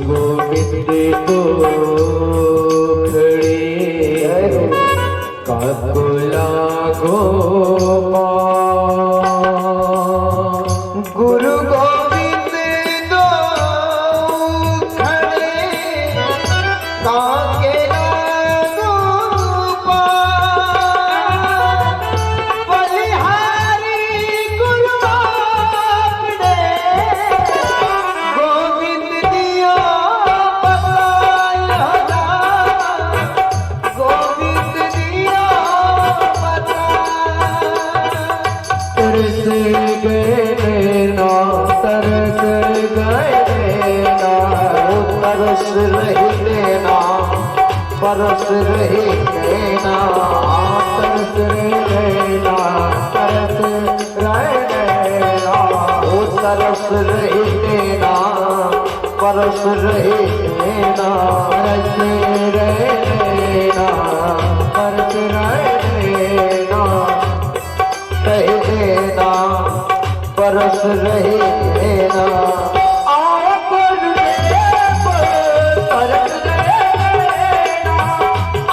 गोविंद को खड़े काकुला गोपाल। गुरु गोविंद दो खड़े काकुला गोपाल। बलिहारी गुरु आपने गोविंद दिया बताया गोविंद दिया बताया। तरस गए ना तरस गए ना तरस रहे ना परस रहे ना तरस रहे ना तरस रहे ना तरस रहे ना परस रहे ना तरस रहे ना परस रहे ना रहे ना परस रहे ना। आओ गुरुदेव परस रहे ना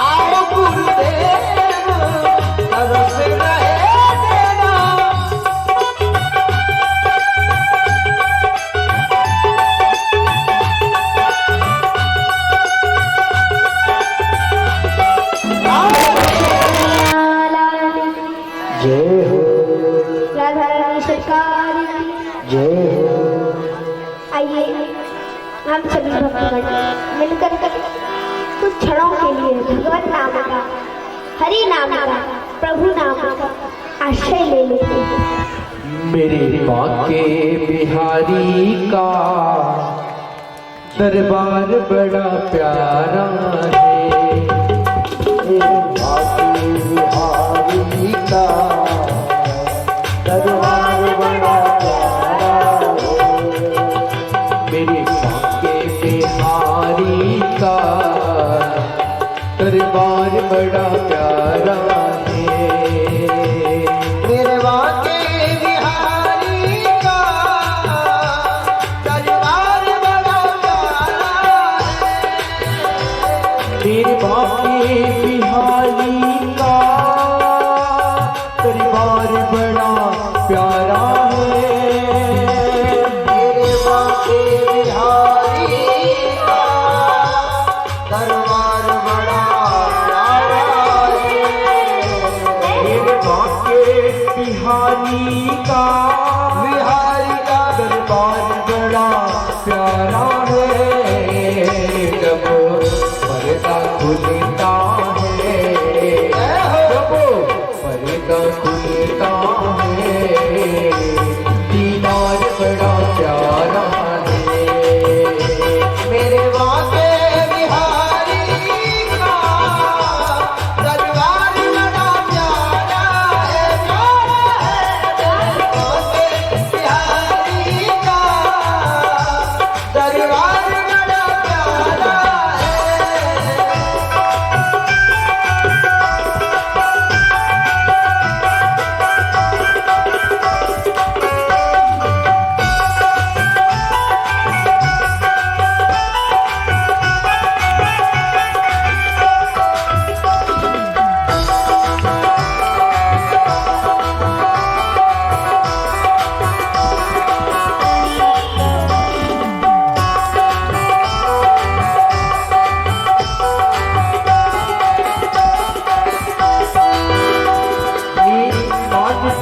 आओ गुरुदेव परस रहे ना। जय हो राधा रानी सरकार की जय हो। आइए हम सभी भक्तगण मिलकर कुछ क्षणों के लिए भगवत नाम का हरि नाम का प्रभु नाम का आश्रय ले लेते हैं। मेरे बाके बिहारी का दरबार बड़ा प्यारा है। मेरे बाके बिहारी का दरबार बड़ा प्यारा है। मेरे बाके बिहारी का दरबार बड़ा प्यारा है। मेरे बाके बिहारी का दरबार बड़ा प्यारा है। मेरे बाके बिहारी का दरबार बड़ा प्यारा है। मेरे बाके बिहारी का दरबार बड़ा प्यारा है। मेरे बाके बिहारी का दरबार बड़ा प्यारा है। जब पर्दा खुलता है जब पर्दा खुलता है दीदार बड़ा प्यारा है। मेरे बाके बिहारी का दरबार बड़ा प्यारा है। मेरे बाके बिहारी का दरबार बड़ा प्यारा है।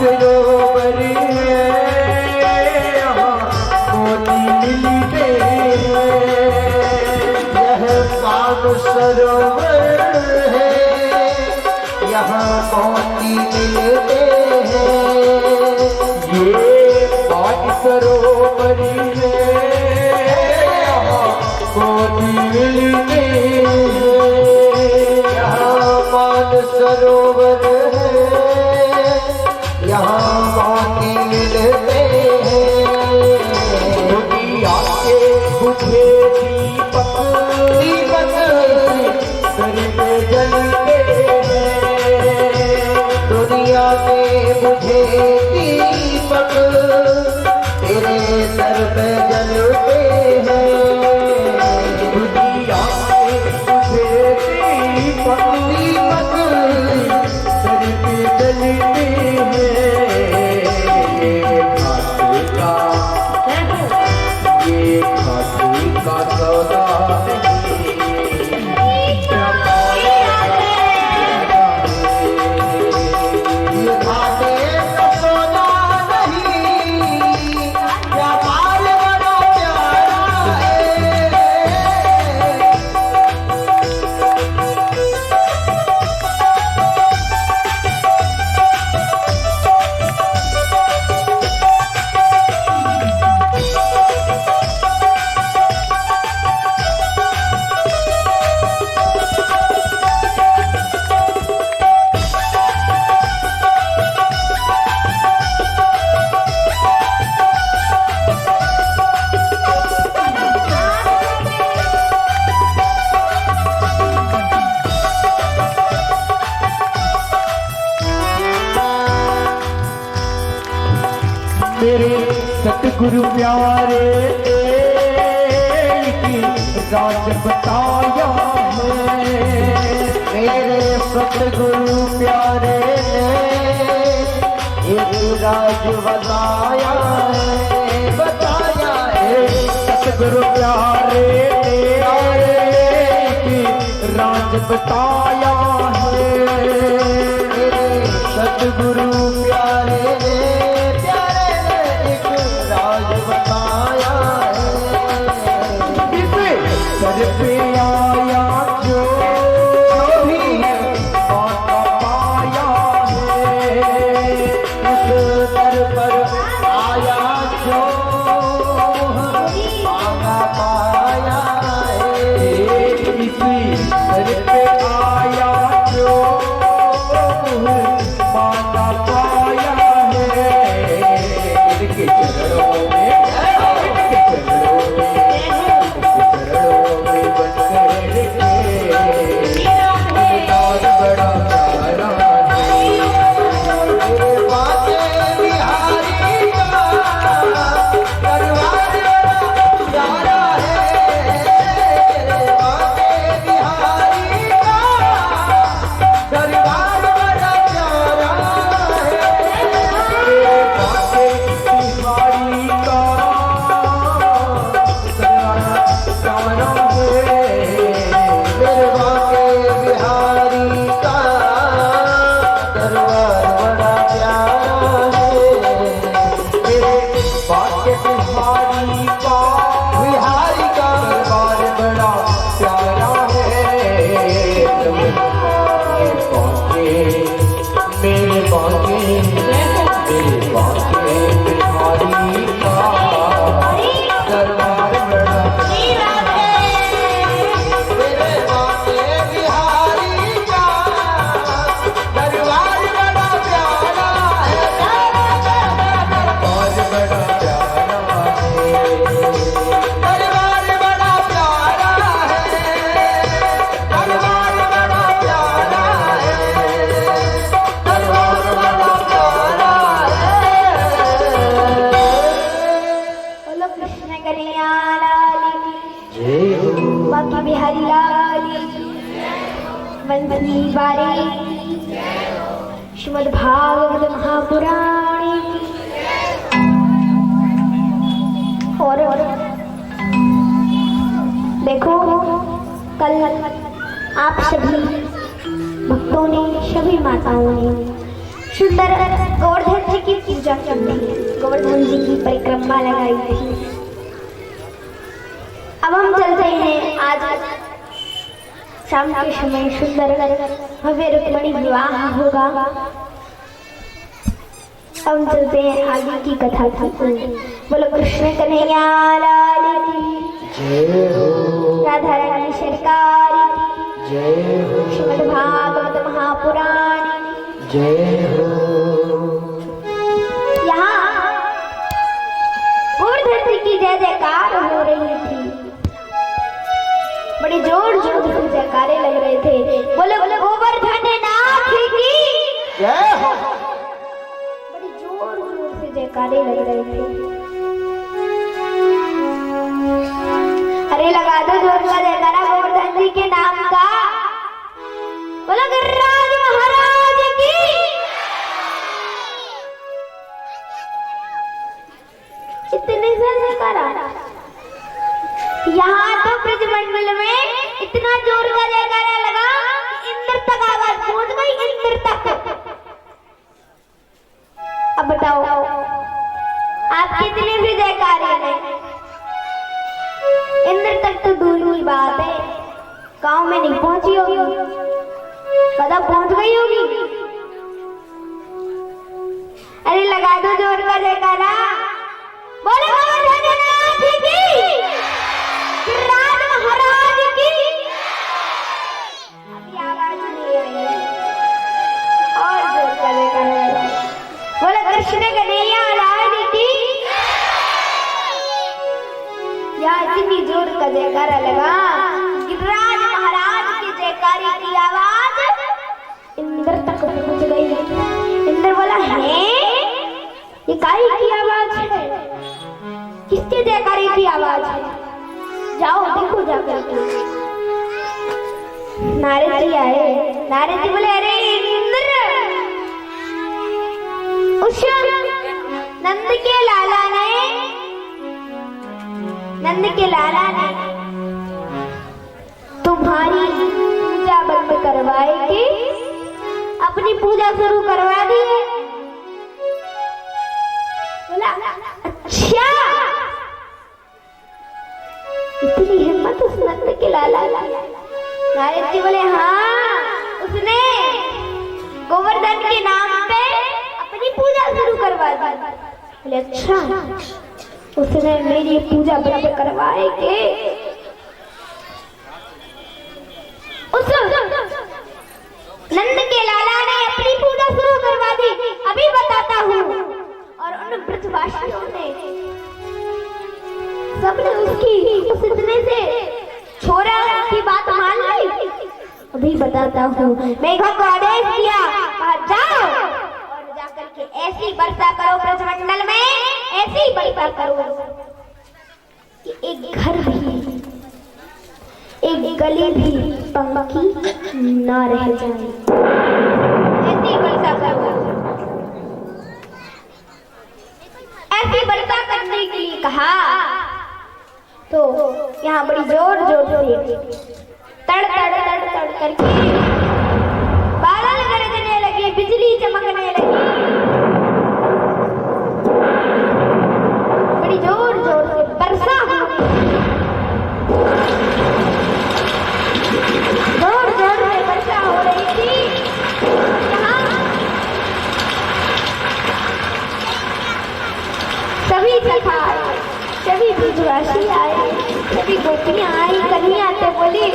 सरोवर है यहाँ मोती मिलते हैं। यह पान सरोवर है यहाँ मोती मिलते हैं। ये पान सरोवर है यहाँ मोती मिलते हैं। यहाँ पान सरोवर है यहाँ मोती मिलते हैं। दुनिया के बुझे दीपक दीपक सर पे जलते हैं। दुनिया के बुझे दीपक तेरे सर पे जलते हैं। सतगुरु प्यारे की राज बताया है। मेरे सतगुरु प्यारे ने एक राज बताया है, बताया है। सतगुरु प्यारे की राज बताया है। मेरे सतगुरु प्यारे ने एक राज बताया है। सर पे आया जो भी पाता पाया है, उस सर पर आया जो पाता पाया है। इसी सर पे आया जो पाता पाया है। इनके चरणों में बिहारी लाल वंदनी बारी श्रीमद् भागवत महापुराण। और देखो कल आप सभी भक्तों ने, सभी माताओं ने सुंदर गोवर्धन जी की पूजा की, गोवर्धन जी की परिक्रमा लगाई थी। अब हम चलते हैं, आज शाम के समय सुंदर भव्य रुक्मिणी विवाह होगा। हम चलते हैं आगे की कथा की। बोलो कृष्ण कन्हैया लाल की जय हो, राधा रानी सरकार की जय हो, श्रीमद् भागवत महापुराण जय हो। यहाँ गोवर्धन जी की जय जयकार हो रही थी, बड़े जोर जोर से जयकारे लग रहे थे। बोले बोले गोवर्धन नाथ की जय हो। बड़े जोर जोर से जयकारे लग रहे थे। अरे लगा दो जोर का जयकारा गोवर्धन जी के नाम का। बोलो गिरिराज महाराज की। इतने से जयकारा यहाँ तो ब्रजमंडल में इतना जोर का जयकारा लगा, इंद्र तक आवाज पहुंच गई, इंद्र तक। अब बताओ आप कितने भी जयकारे हैं, इंद्र तक तो दूर की बात है, गांव में नहीं पहुंची होगी, पता पहुंच गई होगी। अरे लगा दो जोर का जयकारा। बोले गोवर्धननाथ की, गिरिराज महाराज की। अभी आवाज नहीं आई और जोर का जयकारा। बोले कृष्ण कन्हैया लाल की। यहाँ इतनी जोर का जयकारा लगा, गिरिराज महाराज की जयकारे की आवाज इंद्र तक पहुंच गई। इंद्र बोला है ये काई की आवाज है। किसके जयकारे की आवाज है? जाओ देखो जाकर के। नारद जी आए। नारद जी बोले अरे इंद्र, उस नंद के लाला ने तुम्हारी पूजा बंद करवाए के अपनी पूजा शुरू करवा दी है। बोला अच्छा, इतनी हिम्मत उस नंद के लाला। नारद जी बोले हाँ, उसने गोवर्धन के नाम पे अपनी पूजा शुरू करवा दी। बोले अच्छा, उसने मेरी पूजा बंद करवाए के उस नंद के लाला ने अपनी पूजा शुरू करवा दी। अभी बताता हूँ। और उन ब्रजवासियों ने सबने उसकी उस इतने से छोरा की बात मान ली। अभी बताता हूँ। मेघों को आदेश दिया, कहा जाओ और जाकर के ऐसी वर्षा करो ब्रजमंडल में, ऐसी वर्षा करो कि एक घर भी, एक गली भी पंखी ना रह जाए। ऐसी वर्षा करो। ऐसी वर्षा करने के लिए कहा तो यहाँ बड़ी जोर जोर से तड़ तड़ तड़ तड़ करके बादल गरजने लगे, बिजली चमकने लगी। बड़ी जोर जोर से वर्षा होने, जोर जोर से वर्षा हो रही थी। यहाँ सभी सखा, सभी ब्रजवासी आए, सभी गोपियां आई। कन्हैया आते बोली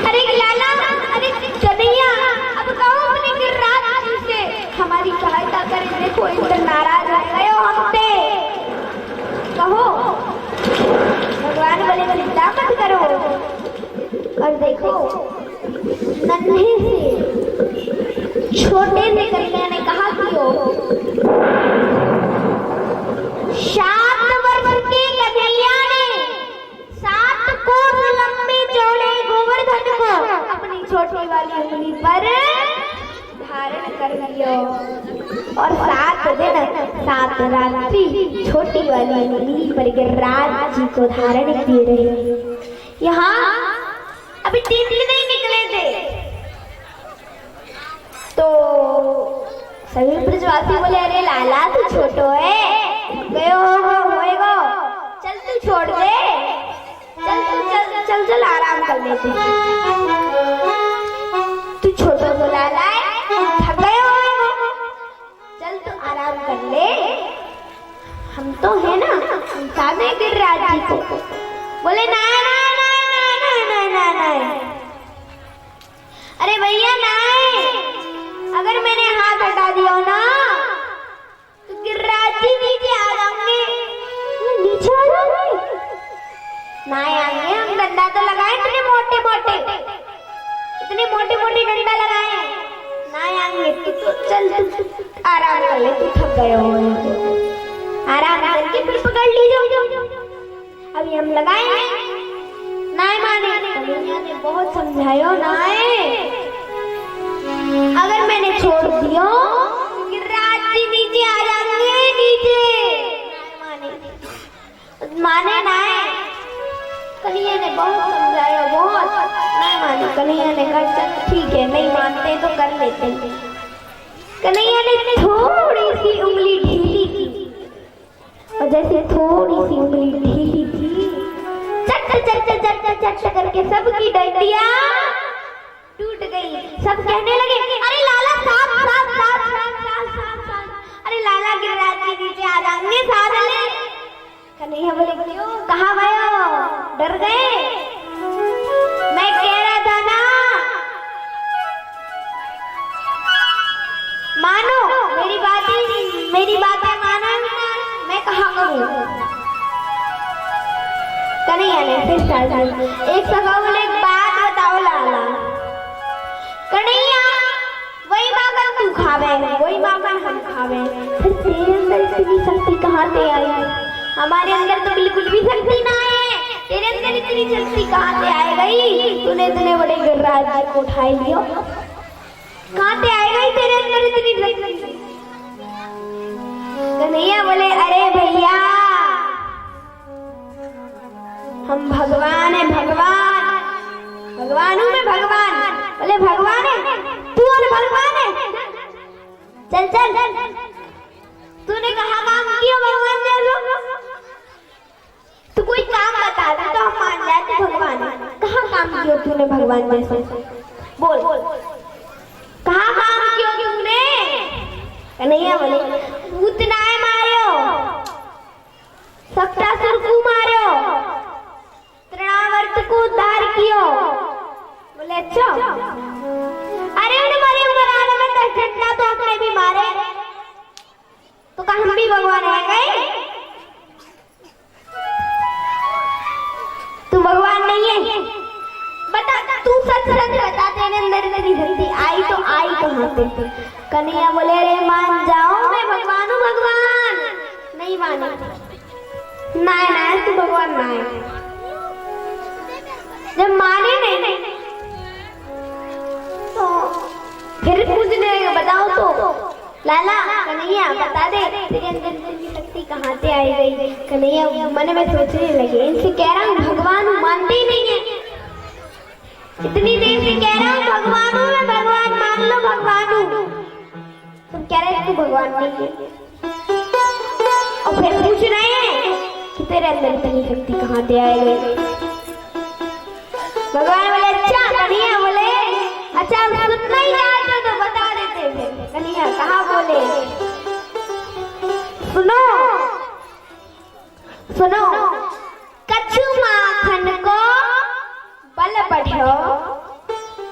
अरे लाला, अरे कन्हैया, अब कहो अपने गिरिराज जी से हमारी सहायता करें। देखो इंद्र नाराज हो गए हमसे, कहो। भगवान बोले चिंता मत करो। और देखो नन्हे से छोटे से कन्हैया ने कहा कि 7 वर्ष के कन्हैया ने 7 कोस लंबे चौड़े गोवर्धन को अपनी छोटी वाली उंगली पर धारण कर लियो। और 7 दिन 7 रात्रि छोटी वाली उंगली पर गिरिराज जी को धारण किए रहे। यहाँ अभी 3 दिन नहीं निकले थे तो सभी ब्रजवासी बोले अरे लाला तू छोटो है, गयो होएगो, चल तू छोड़ दे, चल तू चल चल चल आराम कर ले तू छोटो तो लाला है, थक गए होएगो, चल तू आराम कर ले। हम तो है ना, हम सामने गिरिराज जी को। बोले ना ना ना ना ना ना ना, अरे भैया ना, अगर मैंने हाथ हटा दिया ना तो गिरिराज जी नीचे आ जाएंगे। नीचे आ जाएंगे ना आएंगे, हम डंडा तो लगाए इतने मोटे मोटे, इतने मोटे मोटे डंडा लगाए ना आएंगे। तो चल आराम कर ले, तू थक गए हो, आराम करके फिर पकड़ लीजिए। अभी हम लगाएंगे। ना माने, कन्हैया ने बहुत समझायो ना, अगर मैंने छोड़ दिया गिरिराज जी नीचे आ जाएंगे, नीचे। माने ना, कन्हैया ने बहुत समझाया, बहुत नहीं माने। कन्हैया ने कहा चल ठीक है, नहीं मानते तो कर लेते हैं। कन्हैया ने थोड़ी सी उंगली ढीली की, और जैसे थोड़ी सी उंगली ढीली थी, चट चट चट चट चट करके सबकी डंडिया टूट गई। सब कहने लगे अरे लाला साथ साथ साथ साथ साथ साथ साथ, अरे लाला गिरिराज जी नीचे आ जाएंगे, साथ ले। कन्हैया बोले क्यों, कहाँ भयो, डर गए? मैं कह रहा था ना, मानो मेरी बातें मानो, मैं कहाँ करूँ। कन्हैया ने फिर स्टार्ट, एक सखा बोले एक बात बताओ लाला। कन्हैया वही माखन तू खावे, वही माखन हम खावे, फिर तेरे अंदर इतनी शक्ति कहाँ से आई? हमारे अंदर तो बिल्कुल भी शक्ति ना है। तेरे अंदर इतनी शक्ति कहाँ से आ गई? तूने इतने बड़े गिरिराज को उठा लियो, कहाँ से आ गई तेरे अंदर इतनी शक्ति? कन्हैया बोले अरे भैया, हम भगवान है, भगवान, भगवान हूँ मैं, भगवान। बोले भगवान है तू? और भगवान है? चल चल, तूने कहा काम किया भगवान जैसा? तू कोई काम बता दे तो हम मान जाते भगवान है। कहाँ काम किया तूने भगवान जैसा? बोल, कहाँ काम किया तूने? कन्हैया बोले भूतनाए मारो, सप्तासुर को मारो, तृणावर्त को उद्धार कियो। बोले अच्छा, अरे उन्हें मरे मराने में 10 घंटा तो आपने भी मारे, तो कहाँ हम भी भगवान है गए? तू भगवान नहीं है, बता तू सच सच बता, तेरे अंदर इतनी शक्ति आई तो आई कहाँ से? कन्हैया बोले अरे मान जाओ मैं भगवान हूँ, भगवान। नहीं माने, ना तू भगवान ना है। जब माने नहीं तो फिर पूछने बताओ तो लाला कन्हैया बता दे तेरे अंदर की शक्ति कहाँ से आई गई? कन्हैया मन में सोचने लगे, इनसे कह रहा हूँ भगवान हूँ, मानते ही नहीं है। इतनी देर से कह रहा हूँ भगवान हूँ मैं, भगवान मान लो भगवान हूँ, तुम कह रहे तू भगवान नहीं है। और फिर पूछ रहे हैं कि तेरे अंदर इतनी शक्ति कहाँ से आई गई? भगवान बोले अच्छा। कन्हैया बोले अच्छा सुनना ही चाहते हो तो बता देते थे। कन्हैया कहाँ बोले सुनो सुनो, कछु माखन को बल बढ़ो,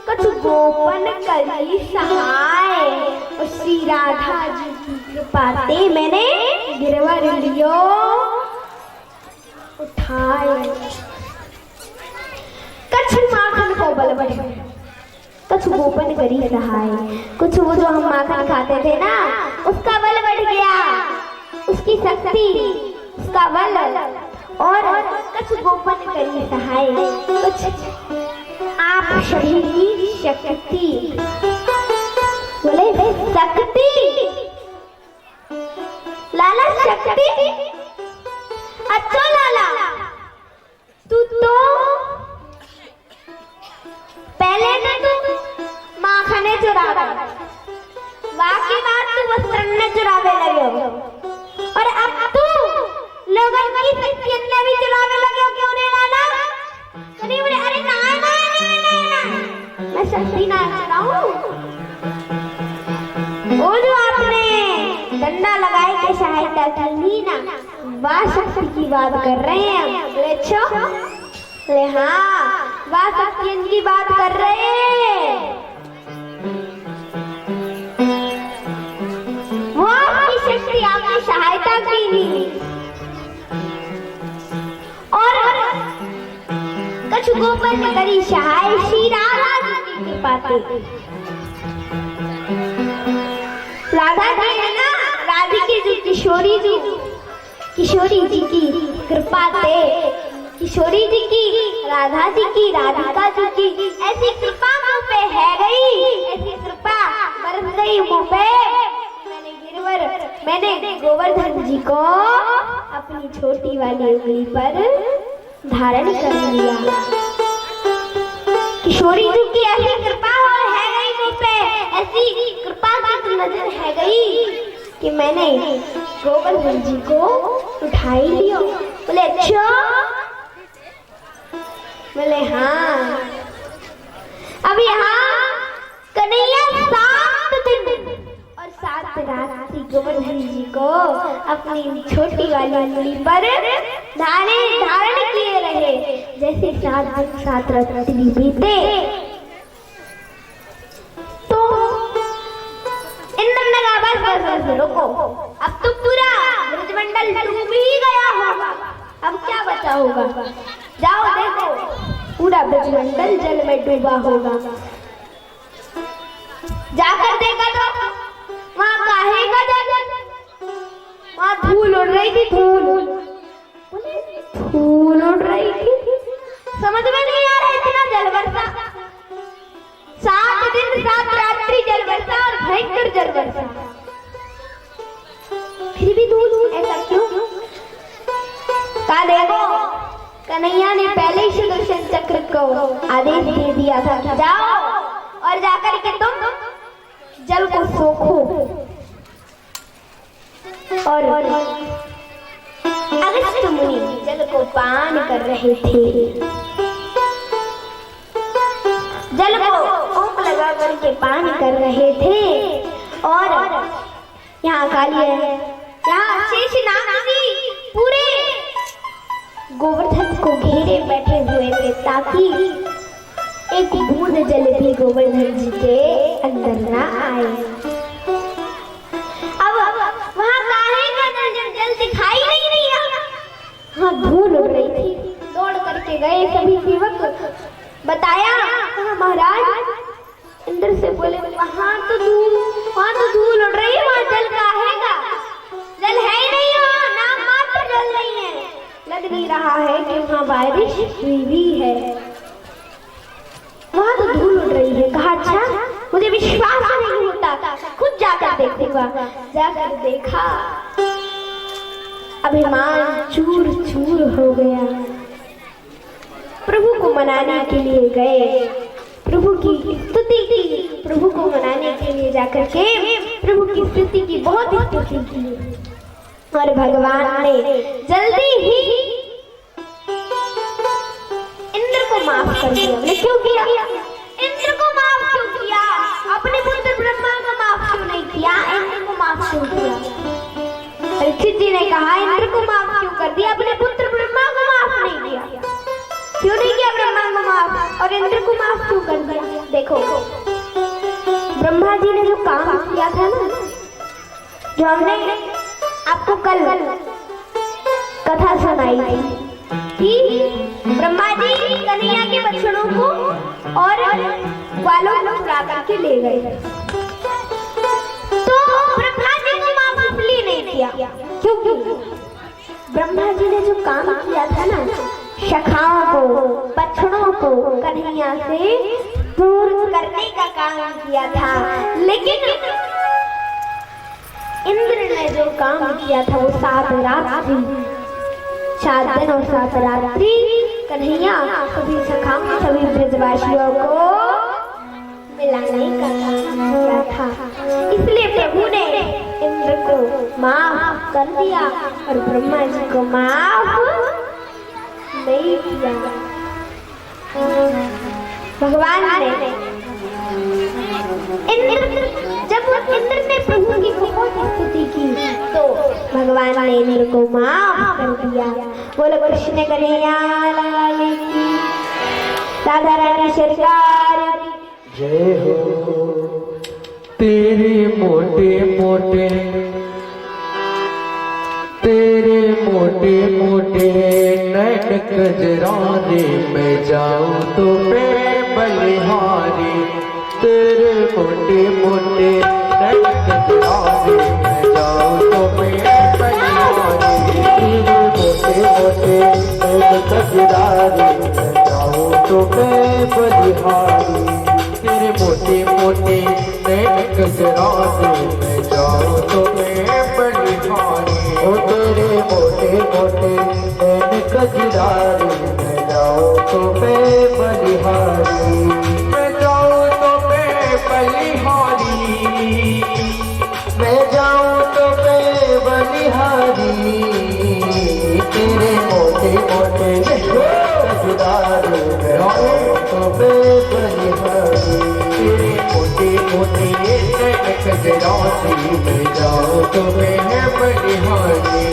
कछु गोपन करी सहाय, और श्री राधा जी की कृपा से मैंने गिरवर लियो उठाए। कछु माखन को बल बढ़े, कछु गोपन करी सहाय, कुछ वो जो हम माखन खाते थे ना उसका बल बढ़ गया, उसकी शक्ति, उसका बल, और कछु गोपन करी सहाय, कुछ आप सभी की शक्ति। बोले शक्ति लाला, शक्ति? अच्छा लाला तू तो पहले ना तू माखने चुरावे, बाकी बात तू वस्त्र चुरावे लगे हो, और अब तू लोगों की शक्ति भी चुरावे लगे हो, क्यों नहीं लाला? अरे अरे ना ना ना ना, मैं शक्ति ना चुराऊं। वो जो आपने डंडा लगाए के सहायता की ना, वह शक्ति की बात कर रहे हैं। बोले अच्छा, बोले हाँ वह शक्ति की बात कर रहे हैं। वो आपकी शक्ति आपकी सहायता की नहीं, और कछु गोपन करी सहाय, श्री राधा जी की कृपा से। राधा जी है ना, राधिका जी, किशोरी जी, किशोरी जी की कृपा से, किशोरी जी की, राधा जी की, राधिका जी की ऐसी कृपा मुँह पे है गई, ऐसी कृपा बरस गई मुँह पे। मैंने गोवर्धन जी को अपनी छोटी वाली उंगली पर धारण कर लिया। किशोरी जी की ऐसी कृपा है गई मुँह पे, ऐसी कृपा की नजर है गई कि मैंने गोवर्धन जी को उठा ही लिया। बोले अच्छा, बोले हाँ। अब यहाँ कन्हैया 7 दिन और 7 रात से गोवर्धन जी को अपनी छोटी वाली उंगली पर धारण किए रहे। जैसे 7 दिन 7 रात बीते तो इंद्र ने कहा बस रुको, अब तो पूरा ब्रजमंडल डूब ही गया होगा, अब क्या बचा होगा? जाओ देखो, पूरा ब्रजमंडल जल में डूबा होगा। जाकर देखा तो वहाँ काहे का जल, वहाँ धूल उड़ रही थी, धूल। फूल उड़ रही थी। समझ में नहीं आ रहा इतना जल बरसा। 7 दिन 7 रात्रि जल बरसा और भयंकर जल बरसा, फिर भी दूध ऐसा क्यों? का देखो कन्हैया ने पहले ही सुदर्शन चक्र को आदेश दे दिया था कि जाओ और जाकर के तुम जल को सोखो। और अगस्त्य मुनि जल को पान कर रहे थे। जल को ओम लगा करके पान कर रहे थे और यहाँ काली है, यहाँ शेषनाग जी पूरे गोवर्धन को घेरे बैठे हुए थे ताकि एक बूंद जल भी गोवर्धन जी के अंदर ना आए। अब वहाँ काहे का जल दिखाई नहीं दिया। हाँ धूल उड़ रही थी। दौड़ करके गए सभी सेवक, बताया कहा महाराज। इंद्र से बोले वहाँ तो धूल उड़ रही है, वहाँ जल काहेगा? जल है ही नहीं, वहाँ नाम मात्र जल नहीं है। लग नहीं रहा है कि वहाँ बारिश हुई भी है, वहाँ तो धूल उड़ रही है। कहा अच्छा मुझे विश्वास नहीं होता, खुद जाकर देखूंगा। जाकर देखा, अभिमान चूर चूर हो गया। प्रभु को मनाने के लिए गए, प्रभु की स्तुति की, प्रभु को मनाने के लिए जाकर के प्रभु की स्तुति की, बहुत स्तुति की। और भगवान ने जल्दी ही इंद्र को माफ कर दिया। बोले क्यों किया? इंद्र को माफ क्यों किया? अपने पुत्र ब्रह्मा को माफ क्यों नहीं किया? इंद्र को माफ क्यों किया? परीक्षित जी ने कहा इंद्र को माफ क्यों कर दिया, अपने पुत्र ब्रह्मा को माफ नहीं किया? क्यों नहीं किया ब्रह्मा को माफ और इंद्र को माफ क्यों कर दिया? देखो ब्रह्मा जी ने जो काम किया था ना, जो हमने आपको कल कथा सुनाई थी कि ब्रह्मा जी कन्हैया के बच्चों को और ग्वालों को चुरा करके ले गए, तो ब्रह्मा जी को माफ इसलिए नहीं किया क्योंकि ब्रह्मा जी ने जो काम किया था ना, शाखाओं को बछड़ों को कन्हैया से दूर करने का काम किया था, लेकिन इंद्र ने जो काम किया था वो 7 रात्रि 7 दिन और 7 रात्रि कन्हैया सभी सखाओं सभी ब्रजवासियों को मिलाने का काम किया था। इसलिए प्रभु ने इंद्र को माफ कर दिया और ब्रह्मा जी को माफ नहीं किया। भगवान ने जब इंद्र ने प्रभु की बहुत स्तुति की तो भगवान ने इंद्र को माफ कर दिया। बोलो कृष्ण कन्हैया लाल की, राधा रानी सरकार की जय हो। तेरे मोटे मोटे नैन कजराने में जाऊं तो मैं बलिहारी। तेरे मोटे मोटे नैन कजराने में जाऊं तो मैं बलिहारी। तेरे मोटे मोटे नैन कजराने में जाऊं तो मैं बलिहारी। तेरे मोटे मोटे नैन कजराने में जाऊं तो मैं बलिहारी। ओ तेरे मोटे मोटे नैन कजराने में जाऊं तो मैं बलिहारी। मैं जाऊं तो मैं बलिहारी। मैं जाऊं तो मैं बलिहारी। तेरे मोटे मोटे कजराने में जाऊं तो मैं बलिहारी। तेरे मोटे मोटे नैन कजराने में जाऊं तो मैं बलिहारी।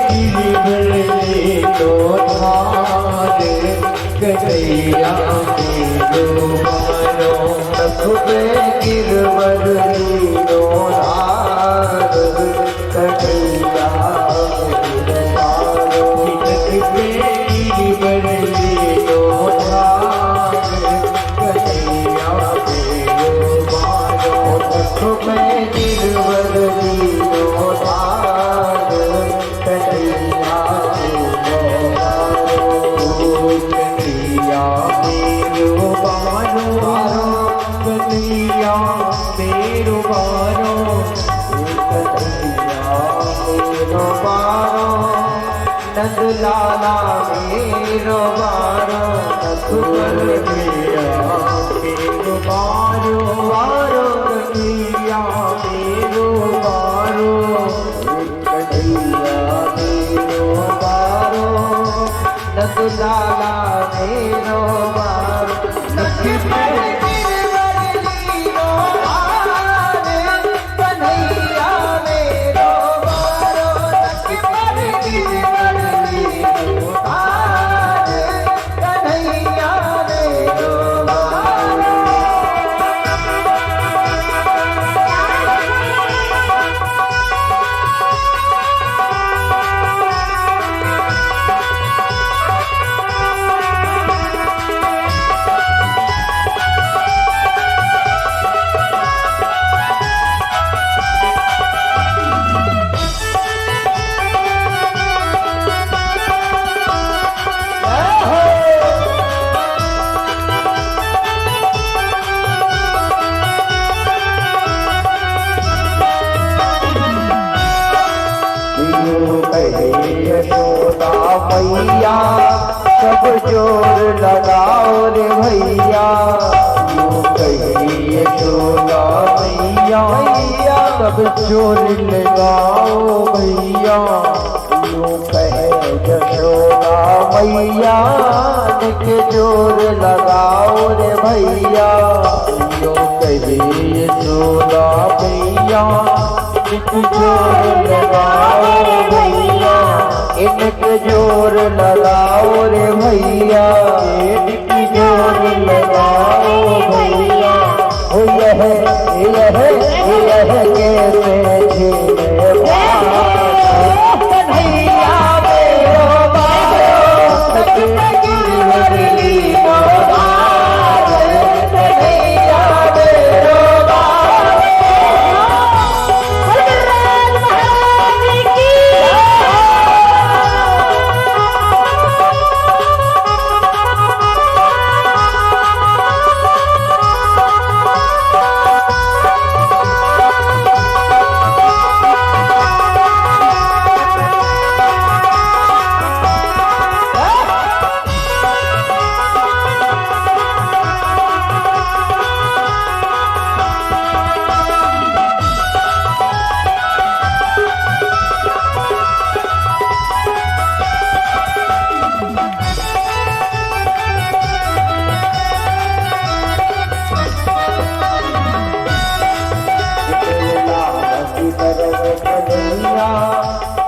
गिरवली तो धारे कन्हैया मेरो बारो नख पे गिरवली तो धारे कन्हैया मेरो बारो नख पे गिरवली तो धारे कन्हैया मेरो बारो नख पे गिरवली तो धारे कन्हैया मेरो बारो कन्हैया मेरो बारो कन्हैया मेरो बारो कन्हैया मेरो बारो नंद लाला मेरो बारो नखुल मेरा मेरो बारो बारो कन्हैया मेरो बारो कन्हैया मेरो बारो नंद लाला मेरो बारो नख पे गिरवली तो धारे कन्हैया मेरो बारो नख पे गिरवली तो धारे कन्हैया मेरो बारो यशोदा मैया सब जोर लगाओ रे भैया यूं कही यशोदा मैया सब जोर लगाओ भैया यूं कहे यशोदा मैया के जोर लगाओ रे भैया यूं कही यशोदा मैया जोर लगाओ भैया इनके जोर लगाओ रे भैया इनकी जोर लगाओ भैया ओ यह कैसे झेले कन्हैया मेरो बारो गिरवली तो धारे कन्हैया मेरो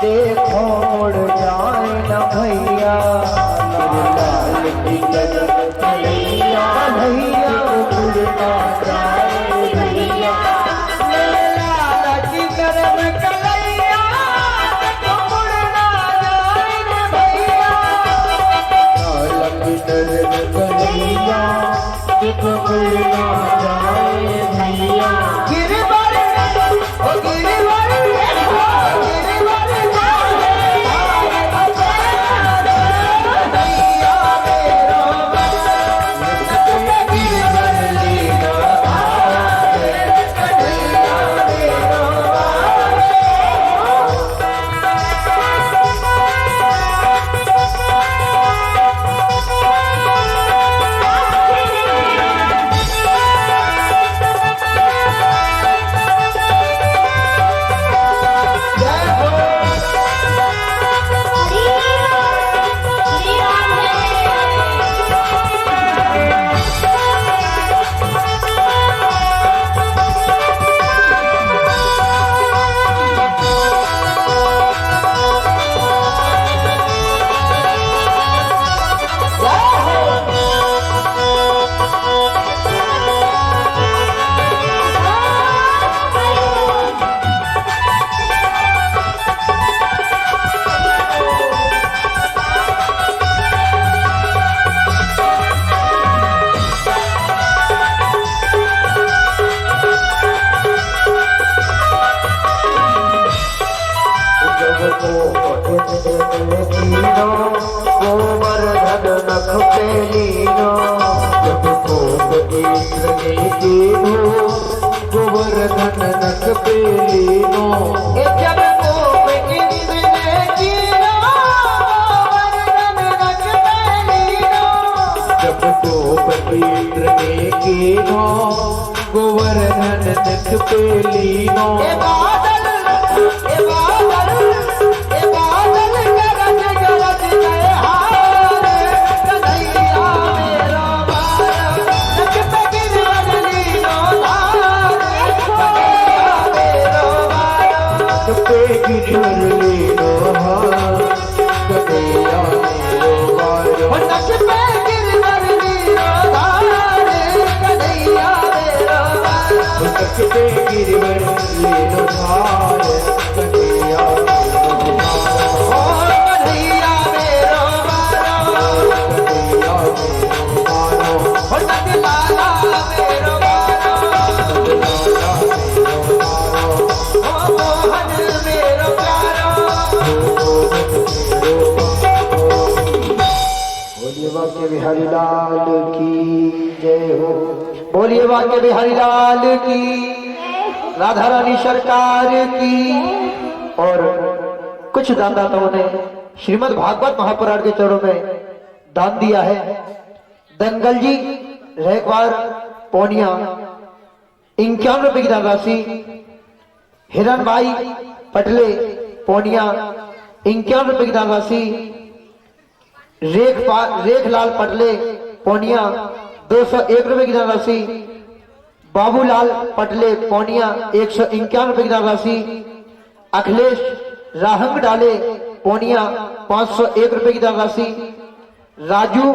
देखो मुड़ जाए न भैया लाल की कदम भैया भैया मुड़ ना जाए भैया लाल की कदम कलैया देखो मुड़ ना जाए न भैया लाल की कदम कलैया देखो मुड़ ना जाए भैया गिरवली ओ गिरवली गिरवली लीनो जब कोप इंद्र ने कीनो गोवर्धन नक पे लीनो जब कोप इंद्र ने कीनो गोवर्धन नक पे लीनो जब कोप इंद्र ने कीनो गोवर्धन नक पे लीनो बिहारी लाल की जय हो। बोलिए वाक्य बिहारी लाल की, राधा रानी सरकार की। और कुछ दानदाताओं ने श्रीमद् भागवत महापुराण के चरणों में दान दिया है। दंगल जी रहकवार पौनिया 51 रुपए की दान राशि, हिरण भाई पटले पौनिया 51 रुपए की दान राशि, रेखलाल पटले पौनिया 201 रुपए की धनराशि, बाबूलाल पटले पौनिया 151 रुपए की धनराशि, अखिलेश राहंग डाले पौनिया 501 रुपए की धनराशि, राजू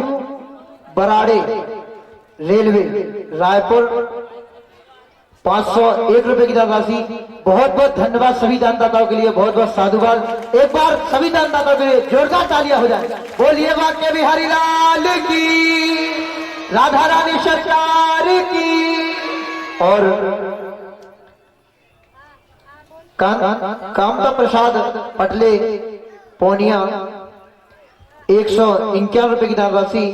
बराड़े रेलवे रायपुर 501 रुपए की धनराशि। बहुत बहुत धन्यवाद सभी दानदाताओं के लिए, बहुत बहुत साधुवाद। एक बार सभी दानदाताओं के लिए जोरदार तालियां हो जाए। बोलिए वाक्य बिहारी लाल की, राधा रानी सरकार की। और कामता प्रसाद पटले पौनिया 151 रुपए की धनराशि,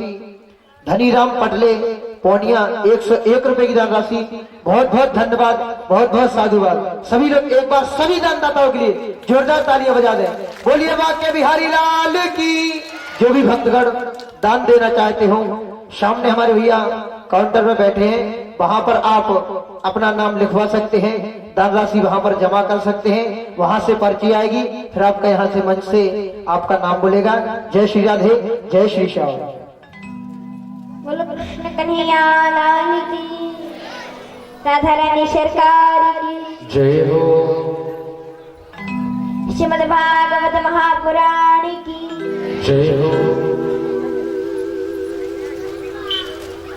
धनीराम पटले पौनिया 101 रुपए की धनराशि। बहुत बहुत धन्यवाद, बहुत बहुत साधुवाद। सभी लोग एक बार सभी दानदाताओं के लिए जोरदार तालियां बजा दें। बोलिए वाक्य बिहारी लाल की। जो भी भक्तगण दान देना चाहते हो, सामने हमारे भैया काउंटर में बैठे हैं, वहां पर आप अपना नाम लिखवा सकते हैं, दान राशि वहां पर जमा कर सकते हैं। वहां से पर्ची आएगी, फिर आपका यहाँ से मंच से आपका नाम बोलेगा। जय श्री राधे, जय श्री श्याम। बोलो कृष्ण कन्हैया लाल की, राधा रानी सरकार की जय हो। श्रीमद् भागवत महापुराण की जय हो।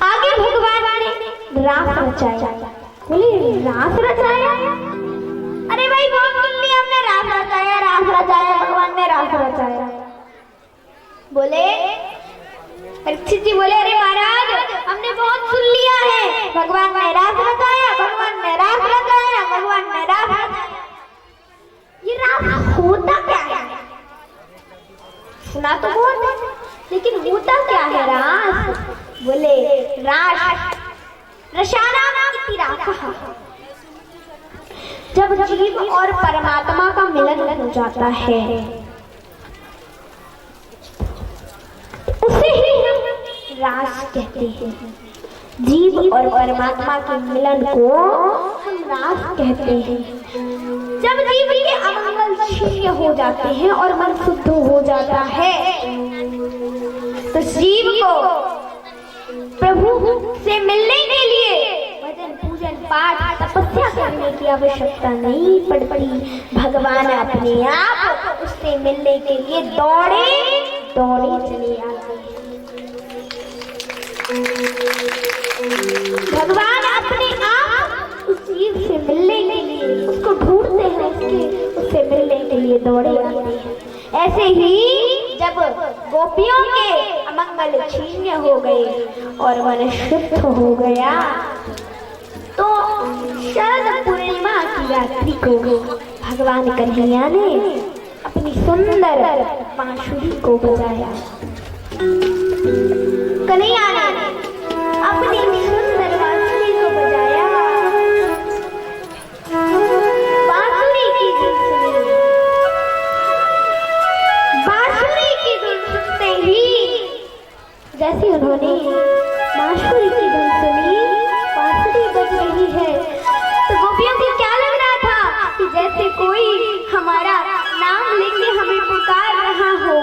आगे भगवान ने रास रचाया। बोले रास रचाया? अरे भाई बहुत सुन लिया हमने, रास रचाया, रास रचाया, भगवान ने रास रचाया। बोले परीक्षित जी बोले, अरे महाराज हमने बहुत सुन लिया है, भगवान ने रास रचाया, भगवान ने रास रचाया, भगवान ने रास रचाया। ये रास होता क्या है? सुना तो बहुत है, लेकिन होता क्या है रास? बोले रास रसानाम इति रासः। जब जीव और परमात्मा का मिलन हो जाता है, उसे ही हम रास कहते हैं। जीव और परमात्मा के मिलन को हम रास कहते हैं। जब जीव के अमंगल क्षीण हो जाते हैं और मन शुद्ध हो जाता है, तो जीव को प्रभु से मिलने के लिए भजन पूजन पाठ तपस्या करने की आवश्यकता नहीं पड़ती। भगवान अपने आप उससे मिलने के लिए दौड़े दौड़े चले आते हैं। भगवान अपने आप उस जीव से मिलने के लिए उसको ढूंढते हैं, उससे मिलने के लिए दौड़े आते हैं। ऐसे ही जब गोपियों के अमंगल क्षीण हो गए और मन शुद्ध हो गया, तो शरद पूर्णिमा की रात्रि को भगवान कन्हैया ने अपनी सुंदर बांसुरी को बजाया। कन्हैया ने अपनी सुंदर बांसुरी को बजाया। बांसुरी की धुन सुनी। बांसुरी की धुन सुनते ही जैसे उन्होंने बांसुरी की धुन सुनी, बांसुरी बज रही है, तो गोपियों को क्या लग रहा था कि जैसे कोई हमारा नाम लेके हमें पुकार रहा हो,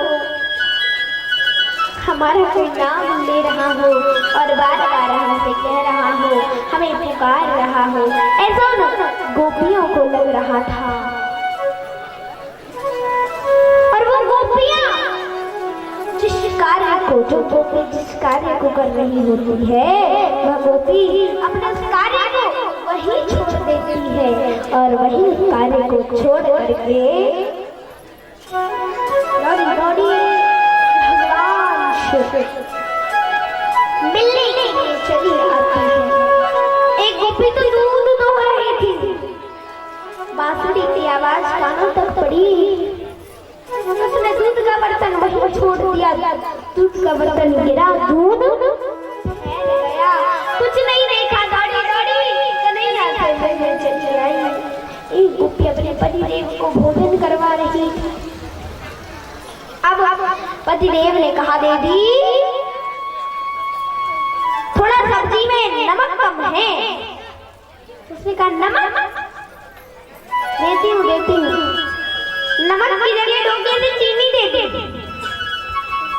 हमारा कोई नाम ले रहा हो और बार बार हमसे कह रहा हो, हमें पुकार रहा हो, ऐसा न गोपियों को लग रहा था। और वो गोपियां जिस गोपी जिस कार्य को कर रही होती है, वह गोपी अपने उस कार्य को वही छोड़ देती है और वही उस कार्य को छोड़ करके दौड़ी दौड़ी भगवान से मिलने के लिए चली आती है। एक गोपी तो दूध दो रही थी, बांसुरी की आवाज कानों तक पड़ी, उसने दूध का बर्तन वहीं छोड़ दिया, दूध का बर्तन गिरा, दूध फैल गया, कुछ नहीं देखा, दौड़ी दौड़ी कन्हैया के घर में चली आई। एक गोपी अपने पतिदेव को भोजन करवा रही थी। अब पतिदेव ने कहा, देवी थोड़ा सब्जी में नमक कम है। उसने कहा, नमक देती हूँ, नमक की जगह डोके से चीनी दे दे।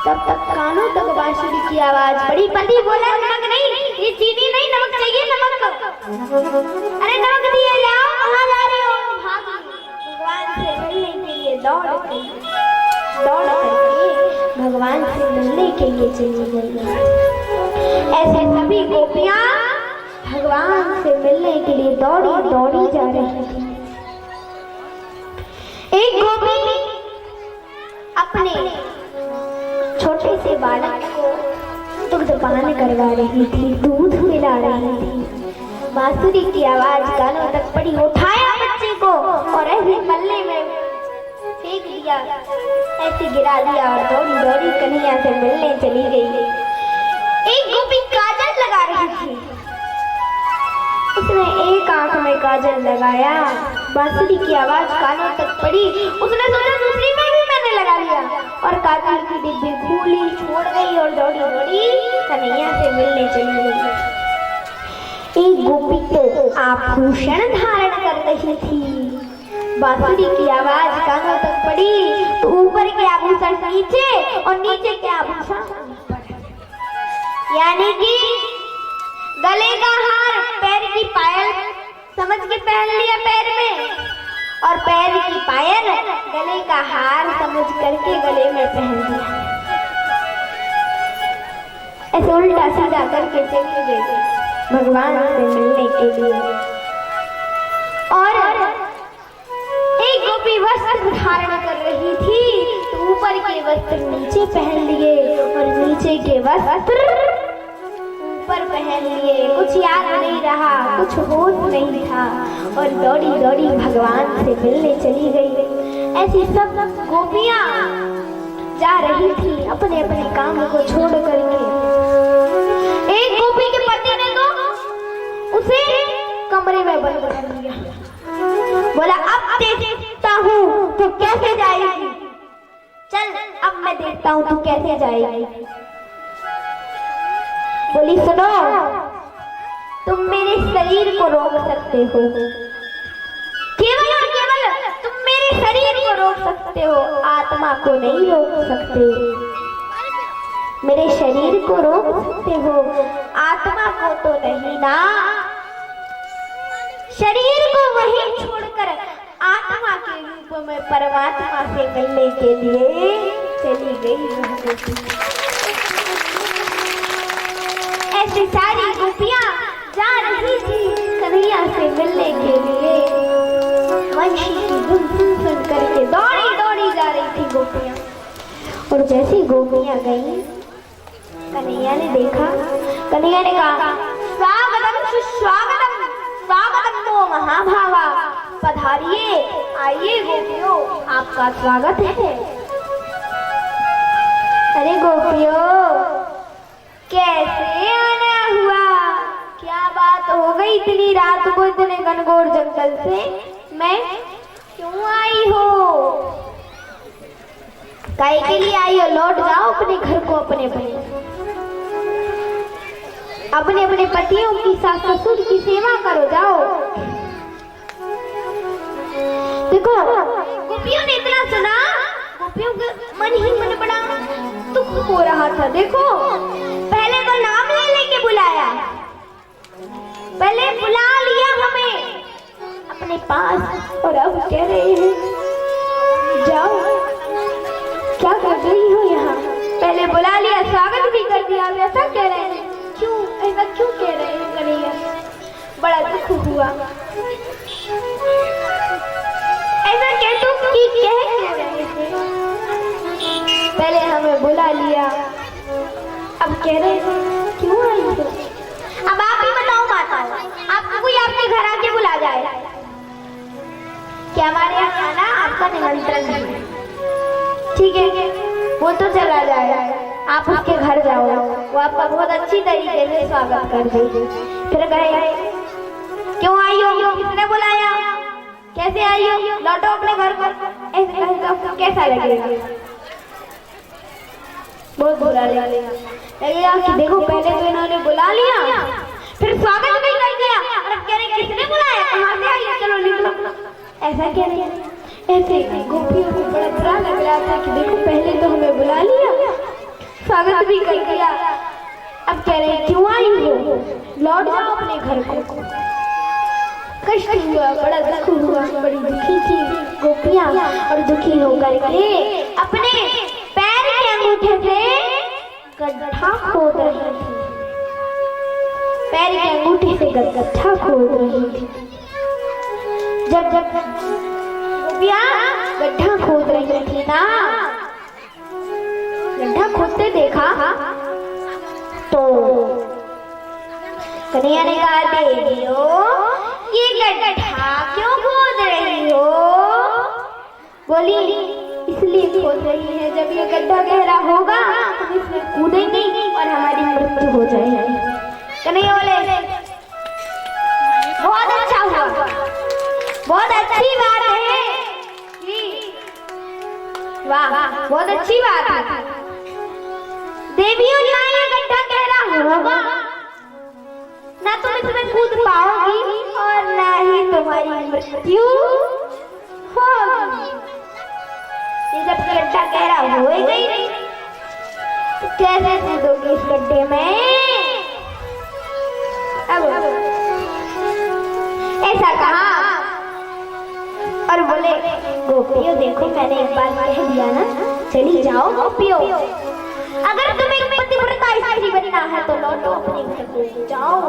तब तक कानों तक बांसुरी की आवाज पड़ी। पति बोला, नमक नहीं, ये चीनी नहीं, नमक चाहिए, नमक। अरे नमक दिया जाओ, कहाँ जा रहे हो? भागी भगवान से मिलने के लिए दौड़ करके भगवान से मिलने के लिए चली गई। ऐसे सभी गोपियां भगवान से मिलने के लिए दौड़ी दौड़ी जा रही थी। एक गोपी अपने छोटे से बालक को दुग्धपान करवा रही थी, दूध पिला रही थी। बांसुरी की आवाज कानों तक पड़ी, उठाया बच्चे को और ऐसे पल्ले में फेंक दिया, ऐसे गिरा दिया और दौड़ी दौड़ी कन्हैया से मिलने चली गई। एक गोपी काजल लगा रही थी, उसने एक आंख में काजल लगाया, बांसुरी की आवाज कानों तक पड़ी, उसने सोचा दूसरी में भी मैंने लगा लिया और काजल की डिब्बी खुली छोड़ गई और दौड़ी दौड़ी कन्हैया से मिलने चली गई। एक गोपी तो आभूषण धारण कर रही थी, बांसुरी की आवाज कानों तक पड़ी तो ऊपर के आभूषण नीचे और नीचे के आभूषण ऊपर, यानी कि गले का हार, पैर की पायल समझ के पहन लिया पैर में, और पैर की पायल गले का हार समझ करके गले में पहन लिया। ऐसे उल्टा सीधा करके चली गई भगवान से मिलने के लिए। और एक गोपी वस्त्र धारण कर रही थी तो ऊपर के वस्त्र नीचे पहन लिए और नीचे के वस्त्र ऊपर पहन लिए। कुछ याद नहीं रहा, कुछ होश नहीं था और दौड़ी दौड़ी भगवान से मिलने चली गई। ऐसी सब गोपियां जा रही थी अपने अपने काम को छोड़ करके। एक गोपी के पति ने तो उसे कमरे में बंद कर दिया, बोला अब देखता हूँ तू कैसे जाएगी, चल अब मैं देखता हूँ तू कैसे जाएगी। बोली, सुनो, तुम मेरे शरीर को रोक सकते हो, केवल और केवल तुम मेरे शरीर को रोक सकते हो, आत्मा को नहीं रोक सकते। मेरे शरीर को रोक सकते हो, आत्मा को तो नहीं ना। शरीर को वहीं छोड़कर आत्मा के रूप में परमात्मा से मिलने के लिए चली गई। ऐसी सारी गोपियां जा रही थी कन्हैया से मिलने के लिए। वंशी की धुन सुन करके दौड़ी दौड़ी जा रही थी गोपियां। और जैसी गोपियां गई, कन्हैया ने देखा, कन्हैया ने कहा, स्वागतम सुस्वागतम, स्वागतम तो महाभागा, पधारिए, आइए गोपियों, आपका स्वागत है। अरे गोपियों, कैसे आना हुआ? क्या बात हो गई इतनी रात को इतने घनघोर जंगल से? मैं क्यों आई हो? काहे के लिए आई हो? लौट जाओ अपने घर को, अपने अपने पतियों की, सास ससुर की सेवा करो, जाओ। देखो गोपियों ने इतना सुना, गोपियों का मन ही मन बड़ा दुख हो रहा था। देखो पहले तो नाम ले लेके बुलाया, पहले बुला लिया हमें अपने पास, और अब कह रहे हैं जाओ। क्या कर रही हो यहाँ? पहले बुला लिया, स्वागत भी कर दिया, अब ऐसा कह रहे हैं? क्यों ऐसा क्यों कह रहे हैं कन्हैया? बड़ा दुख हुआ। ऐसा कह तो कि कह रहे थे, पहले हमें बुला लिया, अब कह रहे हैं क्यों आई हो? अब आप ही बताओ माता, आपको कोई आपके घर आके बुला जाए क्या? हमारे यहाँ आना आपका निमंत्रण है, ठीक है, वो तो चला जाए, आप उसके घर जाओ, वो आपका बहुत अच्छी तरीके से स्वागत कर देगी। फिर कहे क्यों आई हो? किसने बुलाया? कैसे आई हो? लौटो अपने घर पर। ऐसे कहे तो आपको कैसा लगेगा? बहुत बुरा लगेगा कि देखो पहले तो इन्होंने बुला लिया, फिर स्वागत भी कर दिया, और अब कह रहे किसने बुलाया, कहाँ से आई, चलो निकलो। ऐसा कह रहे हैं। ऐसे गोपियों को बड़ा बुरा लग रहा था कि देखो पहले तो हमें बुला लिया, स्वागत भी कर दिया, अब कह रहे क्यों आई हो? लौट जाओ अपने घर को। कष्ट हुआ, बड़ा दुख हुआ, बड़ी दुखी थी गोपियां, और दुखी होकर के अपने पैर के अंगूठे से गड्ढा खोद रही थी, पैर के अंगूठे से गड्ढा खोद रही थी। जब गोपियां गड्ढा खोद रही थी ना, गड्ढा खोदते देखा तो कन्हैया ने कहा देवियो ये गड्ढा क्यों खोद रही हो? बोली इसलिए खोद रही है, जब ये गड्ढा गहरा होगा तो इसमें कूदेंगे और हमारी मृत्यु हो जाएगी। कन्हैया बोले बहुत अच्छा हुआ, बहुत अच्छी बात है, वाह बहुत अच्छी बात है। देवियों ना ये गड्ढा गहरा होगा, ना तुम इसमें कूद पाओगी और ना ही तुम्हारी मृत्यु होगी। ये जब गड्ढा गहरा हो गई तो कैसे कूदोगी इस गड्ढे में? अब ऐसा कहा और बोले गोपियों देखो मैंने एक बार कह दिया ना, चली जाओ गोपियों, अगर तुम्हें पतिव्रता स्त्री बनना है तो लौटो अपने घर को जाओ,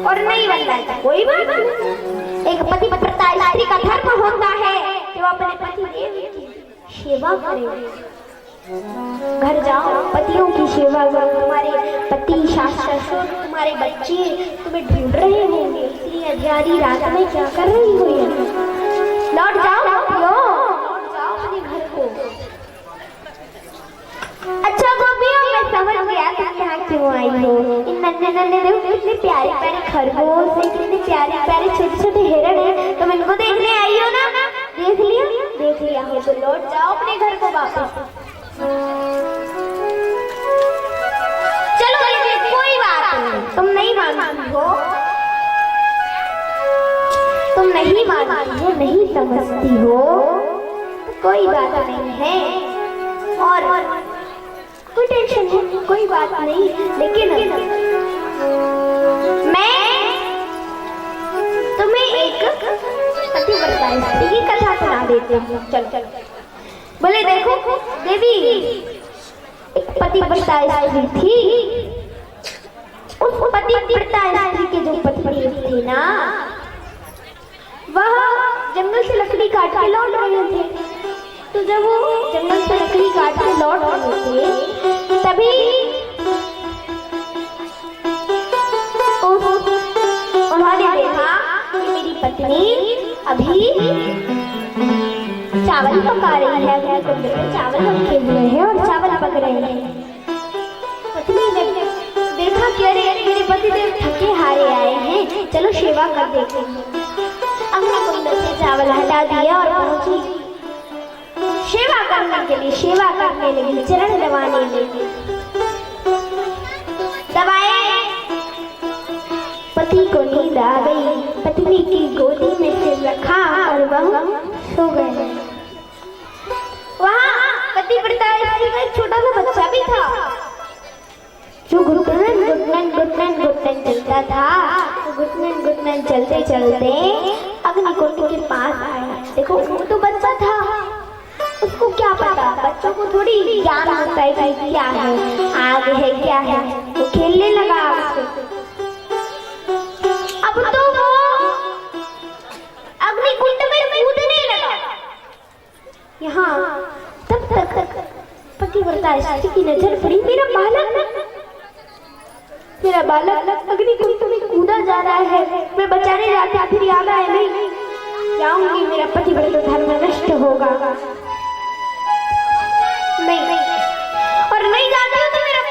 और नहीं बनना है कोई बात नहीं। एक पतिव्रता स्त्री का धर्म होता है कि वो अपने पति देव की सेवा करे। घर जाओ, पतियों की सेवा करो, तुम्हारे पति सास ससुर तुम्हारे बच्चे तुम्हें ढूंढ रहे होंगे, इसलिए अंधियारी रात में क्या कर रही हो? लौट जाओ लौट जाओ अपने घर को। अच्छा गोपियों मैं समझ गया तुम यहाँ क्यों आई हो। इन नन्हे नन्हे देखो कितने प्यारे प्यारे खरगोश है, कितने प्यारे प्यारे छोटे छोटे हिरण है, तुम इनको देखने आई हो ना? देख लिया हो तो लौट जाओ अपने घर को वापस। चलो कोई बात नहीं, तुम नहीं मानती हो, तुम नहीं मानती हो, नहीं समझती हो, कोई बात नहीं है, और कोई टेंशन नहीं, कोई बात नहीं। लेकिन मैं तुम्हें एक पतिव्रता स्त्री की कथा सुना देती हूँ। चल बोले देखो देवी, एक पतिव्रता स्त्री थी, उस पतिव्रता स्त्री के जो पतिदेव थे ना, वह जंगल से लकड़ी काट के लौट रहे थे। तो जब वो जंगल से लकड़ी काट के लौट रहे थे तभी उन्होंने देखा कि मेरी पत्नी अभी चावल पका रही है, चावल रखे हुए हैं और चावल पक रहे हैं। तो पत्नी ने देखा कि अरे मेरे पतिदेव थके हारे आए हैं, चलो सेवा कर देते हैं। अग्निकुंड से चावल हटा दिया और पहुंची सेवा करने के लिए। सेवा करने लगी, चरण दबाने लगी। दबाए, पति को नींद आ गई। पत्नी की गोदी में सिर रखा और वह सो गए। वहाँ पतिव्रता स्त्री का एक छोटा सा बच्चा भी था जो घुटनन घुटनन घुटनन घुटनन चलता था। तो घुटनन घुटनन चलते चलते अग्निकुंड के पास आया। देखो वो तो बच्चा था, उसको क्या पता, बच्चों को थोड़ी ज्ञान होता है कि क्या है, आग है क्या है। वो खेलने लगा उससे। अब तो वो अग्निकुंड में कूदने लगा। यहाँ तब तक पतिव्रता स्त्री की नजर पड़ी, मेरा बालक अग्निकुंड में कूदा जा रहा है। मैं बचाने जाती फिर याद आया नहीं जाऊंगी, मेरा पतिव्रता धर्म नष्ट होगा। नहीं, और नहीं जाती हूँ तो मेरा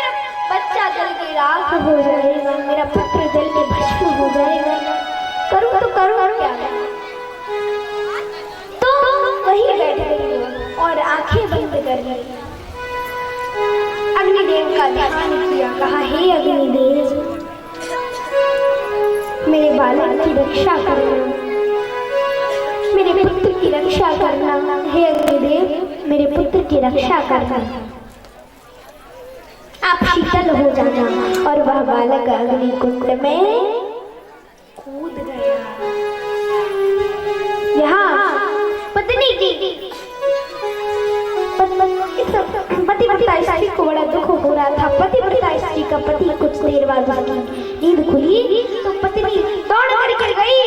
बच्चा जल के राख हो जाएगा, मेरा पुत्र जल के भस्म हो जाएगा। करूँ तो करूँ क्या? तो वही बैठ गई और आंखें बंद कर ली। अग्निदेव का ध्यान किया, कहा हे अग्निदेव, मेरे बालक की रक्षा करना, मेरे पुत्र की रक्षा करना। हे अग्निदेव, मेरे पुत्र की रक्षा करना। आप शीतल हो जाना। और वह बालक अग्निकुंड में कूद गया। यहाँ पत्नी की पतिव्रता स्त्री को बड़ा दुख हो रहा था। पतिव्रता स्त्री का पति कुछ देर बाद नींद खुली तो पत्नी दौड़ कर गई।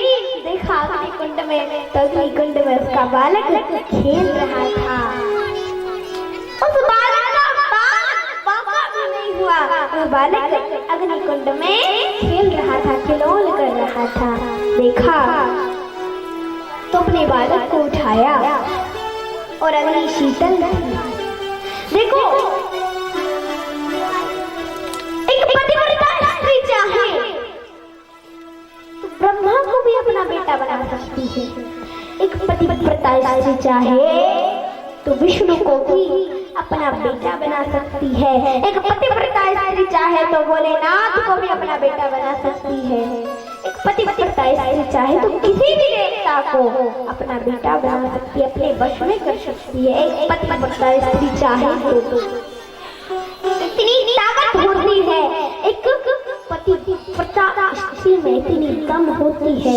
देखा अग्निकुंड में, तो अग्निकुंड में उसका बालक खेल रहा था। उस बालक का बाका भी नहीं हुआ। वह बालक अग्निकुंड में खेल रहा था, खिलौल कर रहा था। देखा तो अपने बालक को उठाया और अग्नि शीतल थी। देखो, एक पतिव्रता स्त्री चाहे तो ब्रह्मा को भी अपना बेटा बना सकती है। एक पतिव्रता स्त्री चाहे तो विष्णु को भी अपना बेटा बना सकती है। एक पतिव्रता स्त्री चाहे तो भोलेनाथ को भी अपना बेटा बना सकती है। एक पतिव्रता स्त्री चाहे तो किसी भी देवता को अपना बेटा बना सकती है, अपने वश में कर सकती है। एक पतिव्रता स्त्री चाहे तो इतनी ताकत होती है। एक पतिव्रता स्त्री में इतनी दम होती है।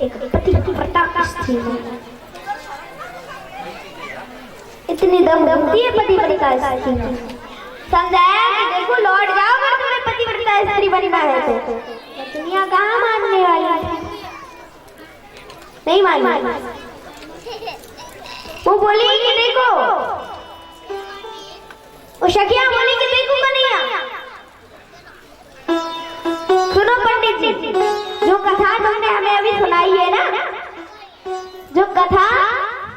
एक पतिव्रता स्त्री में इतनी दम होती है पतिव्रता स्त्री में। समझाया कि देखो लौट जाओ अगर तुम्हें पतिव्रता स्त्री बनना है तो। दुनिया कहाँ मानने वाली, नहीं मानने। वो बोली कि देखो, वो शकिया बोली कि देखो कन्हैया, सुनो पंडित जी, जो कथा तुमने हमें अभी सुनाई है ना, जो कथा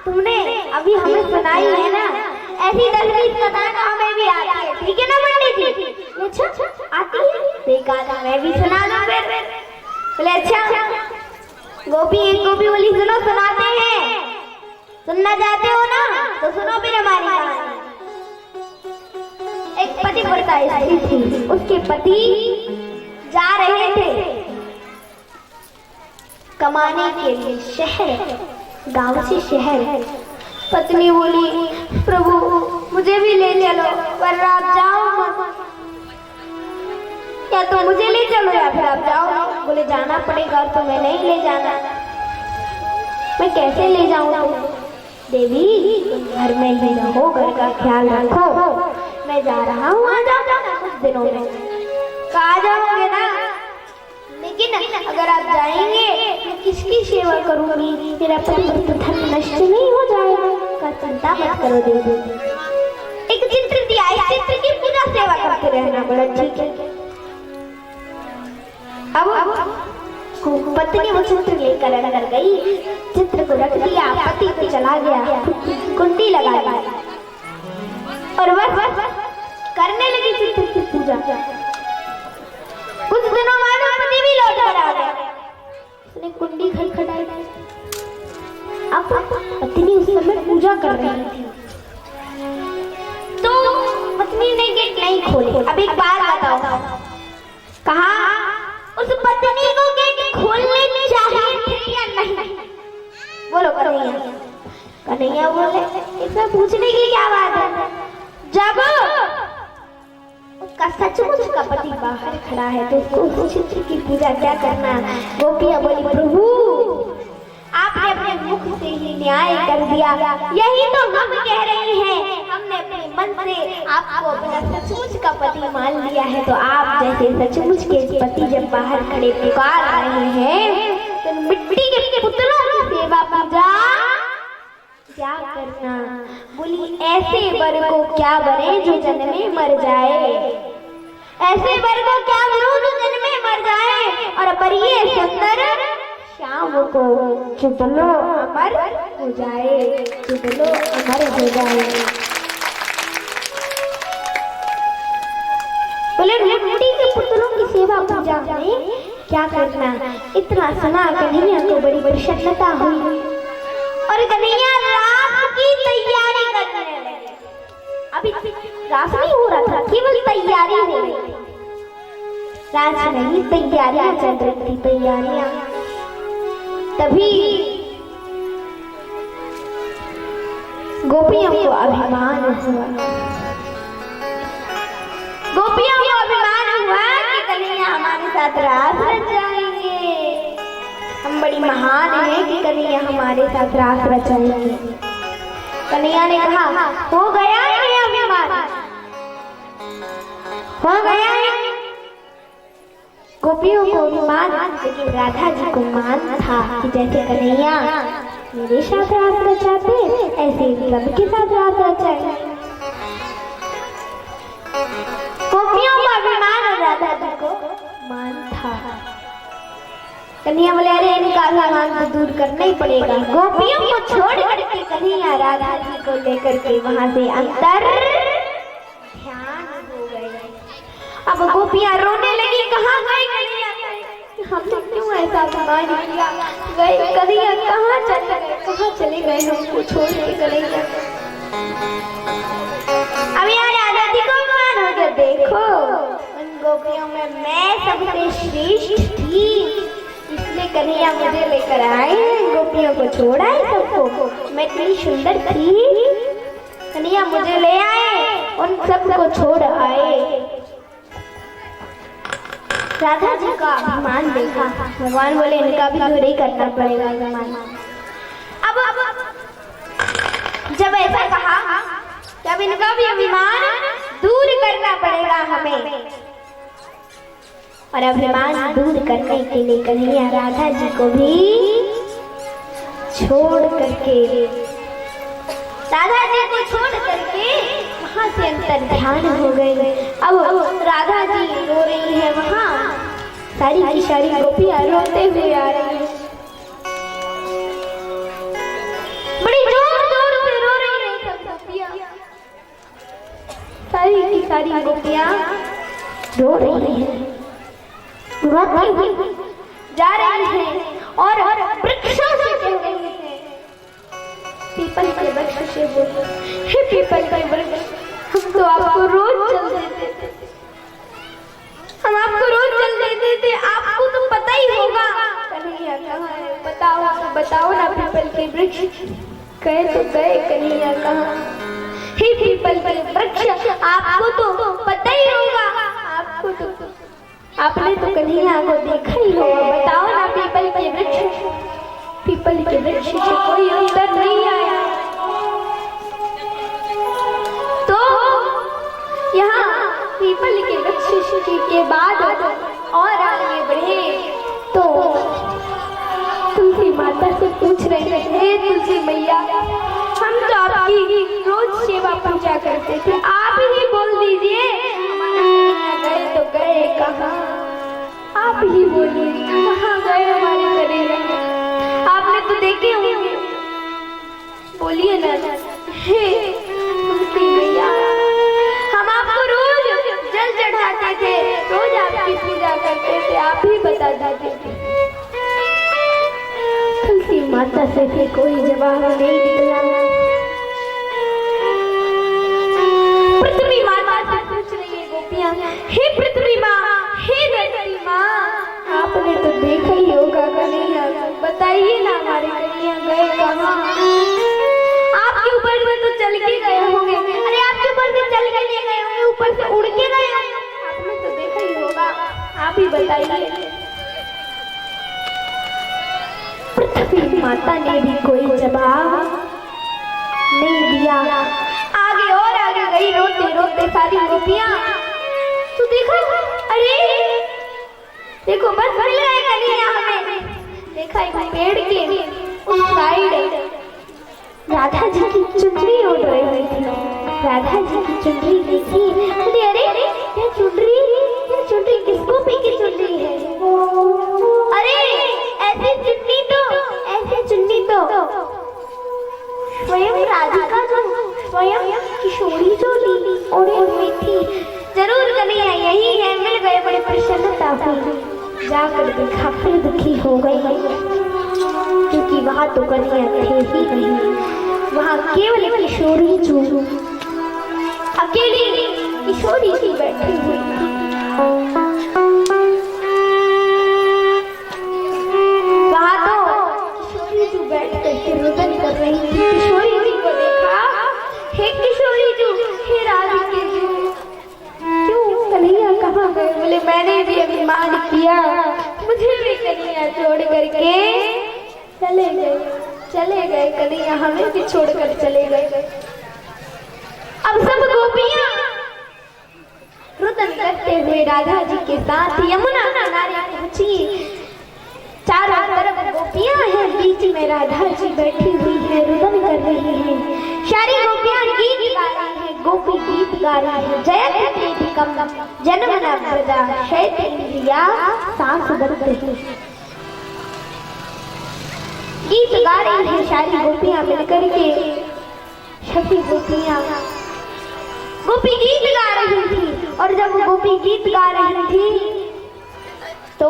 तुमने अभी हमें सुनाई है ना, ऐसी 10-20 कथा तो हमें भी आती है, ठीक है ना पंडित जी? अच्छा आती है, देखा था मैं भी सुना दूं फिर। बोले अच्छा, गोपी बोली सुनो, सुनाते हैं, सुनना चाहते हो ना तो सुनो फिर हमारी कहानी। एक पतिव्रता स्त्री थी, उसके पति जा रहे थे कमाने के लिए शहर, गांव से शहर। पत्नी बोली प्रभु मुझे भी ले चलो, वरना आप जाओ मत, या तो मुझे ले चलो या फिर आप जाओ। बोले जाना पड़ेगा तो मैं नहीं ले जाना, मैं कैसे ले जाऊँ? देवी घर में ही रहो, घर का ख्याल रखो, मैं जा रहा हूँ, आ जाओ कुछ दिनों में। कहा जाओगे ना, लेकिन अगर आप जाएंगे मैं किसकी सेवा करूंगी, मेरा पतिव्रता धर्म नष्ट नहीं हो जाएगा, का चिंता मत करो देवी। एक चित्र दिया, इस चित्र की पूरा सेवा करते रहना। बोला ठीक है। अब पत्नी वो चित्र लेकर अंदर गई, चित्र को रख दिया, पति को चला गया, कुंडी लगा दी और बस करने लगी चित्र की पूजा। कुछ दिनों बाद पति भी लौट कर आ गया। उसने कुंडी खटखटाई। अब पत्नी उस समय पूजा कर रही थी, तो पत्नी ने गेट नहीं खोले। अब एक बात बताओ, कहा उस पत्नी को गेट खोलने चाहिए थे या नहीं? बोलो कन्हैया। कन्हैया बोले इसमें पूछने की क्या बात है, जब उसका सचमुच का पति बाहर खड़ा है तो उसको चित्र की पूजा क्या करना। गोपियां बोली प्रभु आपने अपने मुख से ही न्याय कर दिया, यही तो हम कह रहे हैं। हमने अपने मन से आपको अपना सचमुच का पति मान लिया है, तो आप जैसे सचमुच के पति जब बाहर खड़े पुकार रहे हैं तो मिट्टी के पुतलों की सेवा पूजा क्या करना। बोली ऐसे वर को क्या बरे जो जन्मे मर जाए, ऐसे वर को क्या बरो जो जन्मे मर जाए, और बरिए सुंदर शाम को चुटलो अमर हो जाए, चुटलो अमर हो जाए। बोले मिट्टी के पुतलों की सेवा पूजा में क्या करना। इतना सुना कन्हैया को बड़ी प्रसन्नता हुई और कन्हैया रास की तैयारी करने लगे। अभी रास नहीं हो रहा था, केवल तैयारी हो रही थी। रास नहीं, तैयारियां चल रही थी, तैयारियां। तभी गोपियों को अभिमान हुआ, गोपियों को अभिमान हुआ कि कन्हैया हमारे साथ रास रचाएंगे, हम बड़ी महान हैं कि कन्हैया हमारे साथ रास रचाएंगे। कन्हैया ने कहा हो गया है अभिमान, हो गया है। गोपियों को अभिमान, लेकिन राधा जी को मान था कि जैसे कन्हैया मेरे साथ रास रचाते ऐसे ही सबके साथ रास रचाएंगे। गोपियों को अभिमान और राधा जी को मान था। कन्हैया बोले अरे इनका अभिमान तो दूर करना ही पड़ेगा। गोपियों को छोड़ करके कन्हैया राधा जी को लेकर के वहां से अंदर ध्यान हो गए। अब गोपियां रोने लगी, कहाँ गए कन्हैया, हमने क्यों ऐसा अभिमान किया, गए कन्हैया कहाँ चले गए, कहाँ चले गए हमको छोड़ के कन्हैया। अब यार राधा जी को अभिमान हो गया, देखो उन गोपियों में मैं सबसे श्रेष्ठ थी, इसलिए कन्हैया मुझे लेकर आए, गोपियों को छोड़ा है सबको, मैं इतनी सुंदर थी, कन्हैया मुझे ले आए, उन सबको छोड़ आए। राधा जी का अभिमान देखा, भगवान बोले इनका भी दूर ही करना पड़ेगा अभिमान। अब जब ऐसा कहा तब इनका भी अभिमान दूर करना पड़ेगा हमें, और अभिमान दूर करने के लिए कन्हैया राधा जी को भी छोड़ करके, राधा जी को छोड़ करके वहां से अंतर ध्यान हो गए। अब राधा जी रो रही है, वहां सारी की सारी गोपियां रोते हुए आ रही है, बड़ी जोर जोर से रो रही है सब गोपियां, सारी की सारी गोपियां रो रही है, रोती हुई जा रही है और वृक्षों से कह रही है, पीपल के वृक्ष से बोले हे पीपल के वृक्ष, हम तो आपको रोज जल देते थे, हम आपको रोज जल देते थे, आपको तो पता ही होगा। कन्हैया कहाँ है, बताओ बताओ ना पीपल के वृक्ष, गए तो गए कन्हैया कहाँ। हे पीपल के वृक्ष, आपको तो पता ही होगा, आपको तो आपने तो कन्हैया को देखा ही होगा, बताओ ना पीपल के वृक्ष। पीपल के वृक्ष से कोई उत्तर नहीं आया। तो यहाँ पीपल के वृक्ष के बाद और आगे बढ़े तो तुलसी माता से पूछ रहे थे, हे तुलसी मैया, हम तो आपकी रोज सेवा पूजा करते थे, आप ही बोल दीजिए गए तो गए कहाँ, आप ही बोलिए कहाँ गए हमारे करेगा, आपने तो देखे होंगे, बोलिए ना। हे तुलसी मैया, हम आपको रोज जल चढ़ाते आप ही बता दीजिए। तुलसी माता से भी कोई जवाब नहीं निकला। पृथ्वी माता से पूछ रही है गोपियां, हे पृथ्वी माँ, हे धरती माँ, आपने तो देखा ही होगा कन्हैया, बताइए ना हमारे कन्हैया गए कहाँ? आपके ऊपर से तो चल के गए होंगे। अरे आपके ऊपर से चल के गए होंगे, ऊपर से उड़ के गए होंगे, आपने तो देखा ही होगा, आप ही बताइए। पृथ्वी माता ने भी कोई जवाब नहीं दिया। आगे और आगे गई रोते रोते सारी गोपियां। तो देखो, अरे देखो बस मिल रहा है कन्हैया हमें। देखा एक पेड़ के उस साइड राधा जी की चुनरी उड़ रही थी। राधा जी की चुनरी देखी, अरे अरे ये चुनरी किसको पी की चुनरी है? अरे ऐसी चुन्नी तो स्वयं राधिका जो स्वयं किशोरी जो ली ओढ़े हुई थी। जरूर कन्हैया यही है, मिल गए, बड़े प्रसन्नता हुई। जाकर देखा फिर दुखी हो गई, क्योंकि वहां तो कन्हैया थे ही नहीं। वहां केवल किशोरी जो अकेली किशोरी सी बैठी हुई थी। वहां तो किशोरी जो बैठ करके रुदन कर रही थी। किशोरी जी को देखा, हे किशोरी जो, हे राधिके जो, क्यों कन्हैया कहाँ गए? बोले मैंने भी अभिमान किया, मुझे भी कन्हैया छोड़ करके चले गए कन्हैया, हमें भी छोड़कर चले गए। अब सब गोपियां रुदन करते हुए राधा जी के साथ यमुना किनारे पहुंची। चारों तरफ गोपियां हैं, बीच में राधा जी बैठी हुई है, रुदन कर रही है। सारी गोपियां गीत गा रही है, गोपी गीत गा रही है। जयति देविकम जन्मना वरदा शैत इंद्रिया सांस बदते। गीत गा रही है सारी गोपियां मिलकर के। सभी गोपी गीत गा रही थी, और जब गोपी गीत गा रही थी तो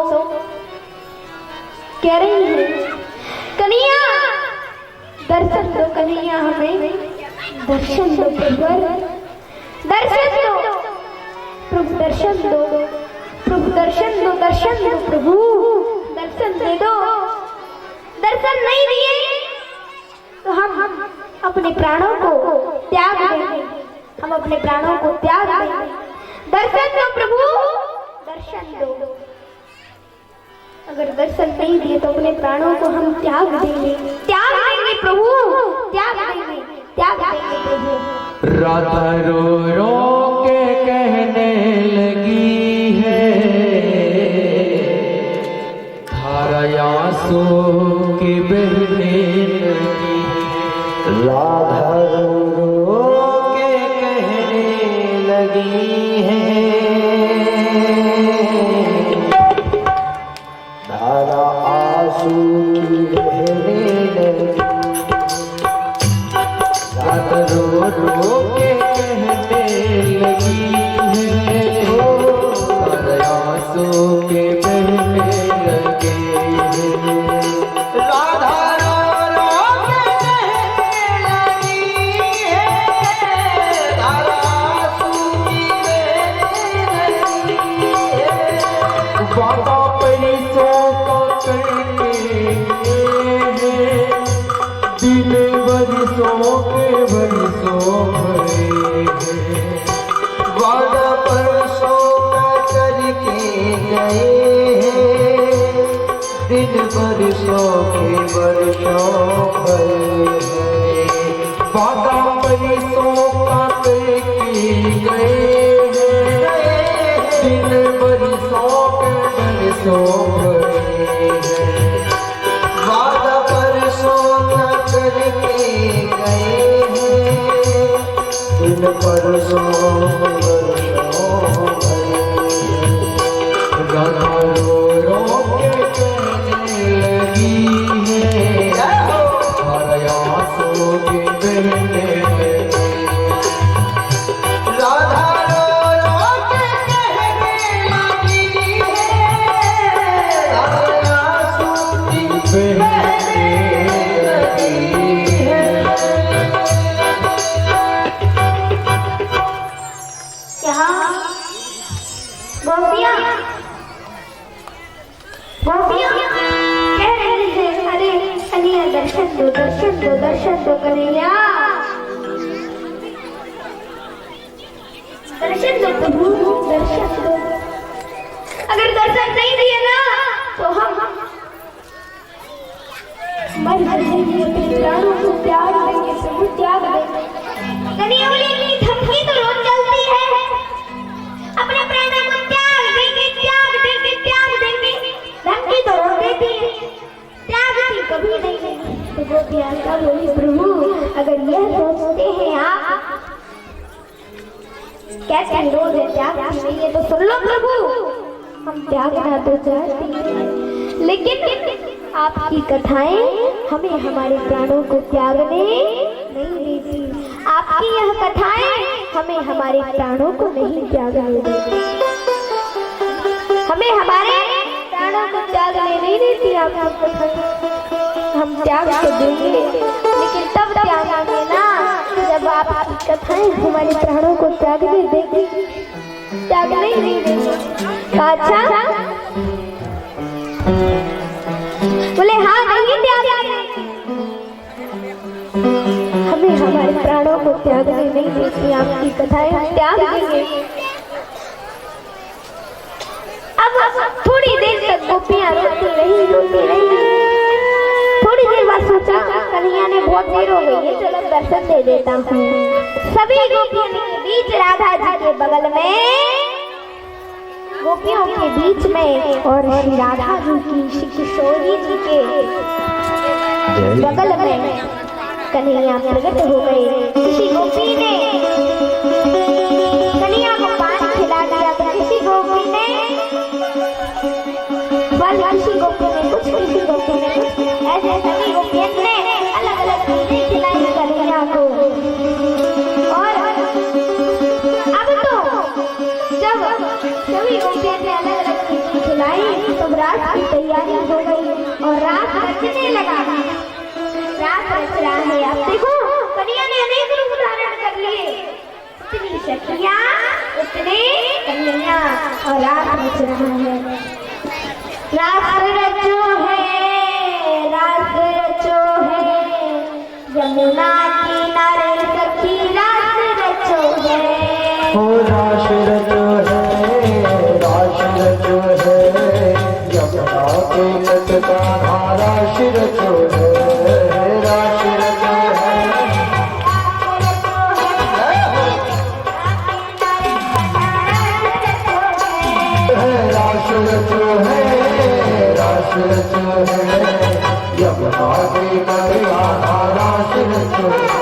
कह रही है, कन्हैया दर्शन दो, कन्हैया हमें दर्शन दो, दर्शन दो प्रभु, दर्शन दो प्रभु, दर्शन दो, दर्शन दो प्रभु, दर्शन दे दो। दर्शन नहीं दिए तो हम अपने प्राणों को त्याग देंगे, हम अपने प्राणों को त्याग देंगे। दर्शन दो प्रभु, दर्शन दो। अगर दर्शन नहीं दिए तो अपने प्राणों को हम त्याग देंगे प्रभु, त्याग देंगे प्रभु। राधा रो रो के कहने लगी है, धारा आंसू की बहने लगी। राधा रो रो के कहने लगी है, धारा आंसू की बहने लगी। राधा रो रो के कहने लगी है, धारा आंसू के बहने लगे हैं। राधा रो रो के कहने लगी है, धारा आंसू की बहने लगी है। बाबा पैसों का करके हैं, दिन बरसों के बरसों भरे हैं। वादा परसों का करके गए हैं, दिन बरसों के बरसों भरे हैं। वादा परसों का करके गए हैं, दिन बरसों के बरसों भरे हैं। वादा परसों का करके गए हैं, दिन परसों राधा रो रो के कहने लगी है, धारा आंसू के बहने लगी। राधा रो रो के कहने लगी है, दर्शन दो कन्हैया, दर्शन दो प्रभु, दर्शन दो। अगर दर्शन नहीं दिए ना तो हम मर जाएंगे, अपने प्राणों को त्याग देंगे, प्रभु त्याग देंगे। कन्हैया बोली इतनी धमकी तो रोज चलती है, अपने प्राणों को त्याग देंगे, त्याग देंगे, त्याग देंगे, धमकी तो रोज देती है, त्याग कभी नहीं। तो वो प्यासा बोली प्रभु अगर यह सोचते हैं आप कैसे रोज त्याग नहीं है तो सुन लो प्रभु, हम त्यागना तो चाहते हैं लेकिन आपकी कथाएं हमें हमारे प्राणों को त्यागने नहीं देती। आपकी यह कथाएं हमें हमारे प्राणों को नहीं त्यागने देती, हमें हमारे प्राणों को त्यागने नहीं देती आपकी कथाएं। हम त्याग तो देंगे लेकिन तब त्यागेंगे ना जब आपकी कथाएं हमारे प्राणों को त्यागने देगी, त्यागने ही नहीं देंगे। अच्छा बोले हाँ नहीं त्यागेंगे, हमें हमारे प्राणों को त्यागने नहीं देती आपकी कथाएं, हम त्याग देंगे। अब थोड़ी देर तक गोपियां रोती रही। थोड़ी देर बाद सोचा कन्हैया ने बहुत देर हो गई है, चलो दर्शन दे देता हूँ। सभी गोपियों के बीच राधा जी के बगल में, गोपियों के बीच में और श्री राधा जी की श्री किशोरी जी के बगल में कन्हैया प्रकट हो गए। किसी गोपी ने कन्हैया को पान खिला दिया तो किसी गोपी ने फल, किसी गोपी ने कुछ, किसी गोपी ने कुछ, ऐसे सभी गोपियों ने अलग अलग चीजें खिलाई कन्हैया को। और अब तो जब सभी गोपियों ने अलग अलग चीजें खिलाई तो रात की तैयारी हो गई और रात रचने लगा। रात रच रहा है, आप देखो कन्हैया ने अनेक रूप धारण कर लिए, इतनी सखियां उतने कन्हैया और रात रच रहा है। रात रचो है, रात रचो है, यमुना किनारे सखी रात रचो है। हो राश रचो है, राश रचो है, यमुना के तट का राश रचो है, राश रचो है। राश रचो है, राश रचो है, यमुना के तट का राश रचो है।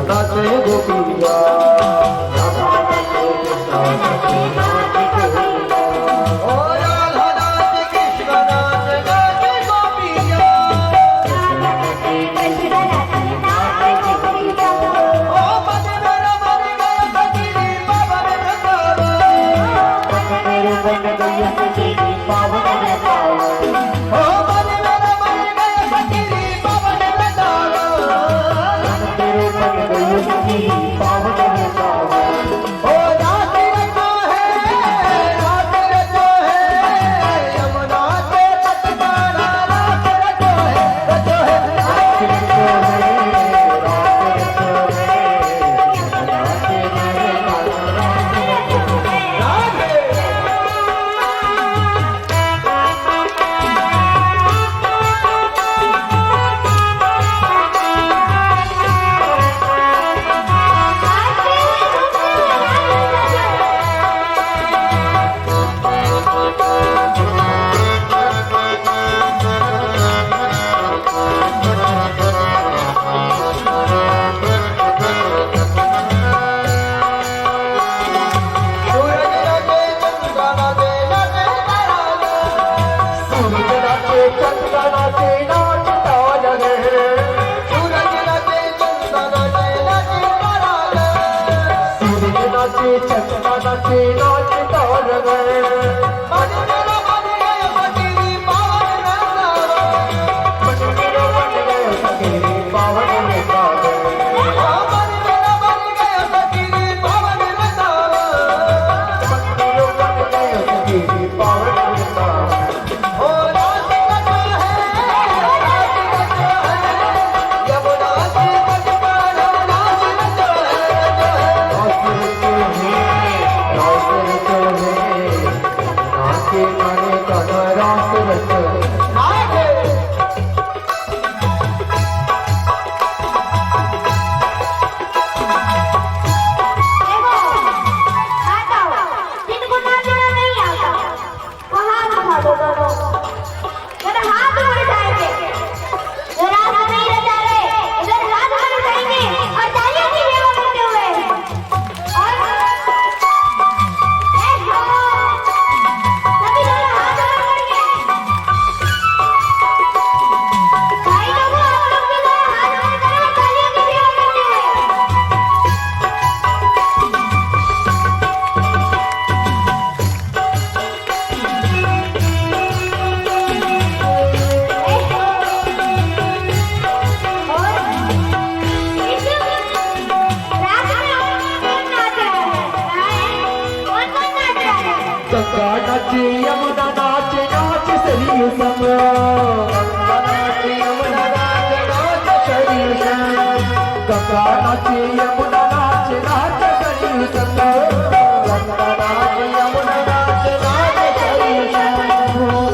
नाचे गोपिया, राधा नाचे कृष्णा नाचे नाचे गोपिया। ओ राधा नाचे कृष्णा नाचे नाचे गोपिया, राधा नाचे कृष्णा नाचे नाचे गोपिया। ओ मन मेरा मन गया सखी पावन रंगावा, मन मेरा मन गया सखी पावन रंगावा। ओ मन मेरा मन गया सखी पावन रंगावा, मन तेरे मन गया सखी नाचे चंदा नाचे नाच तोर गए मन मेरा बन गया फकीरी पावन वृंदावन मन मेरा बन गया फकीरी पावन वृंदावन मन मेरा बन गया फकीरी पावन वृंदावन मन मेरा बन गया फकीरी पावन वृंदावन ओ रात कटा है यमुना से बचपन नाच रचा है नाचे गाने का रास रचा आगे देखो आता जिनको नाचना नहीं आता वो हाथ उठा दो दोनों अगर हाथ उड़ जाएंगे अगर हाथ नहीं रचा रहे इधर हाथ उड़ जाएंगे और तालियों की सेवा करते हुए और सभी दोनों हाथ उड़ करके भाई लोगों आप लोग भी दोनों हाथ उड़ करो तालियों की सेवा करते हुए गंगा नाचे यमुना नाचे नाच सरयू संग गंगा नाचे यमुना नाचे नाच सरयू संग गंगा नाचे यमुना नाचे नाच सरयू संग गंगा नाचे यमुना नाचे नाच सरयू संग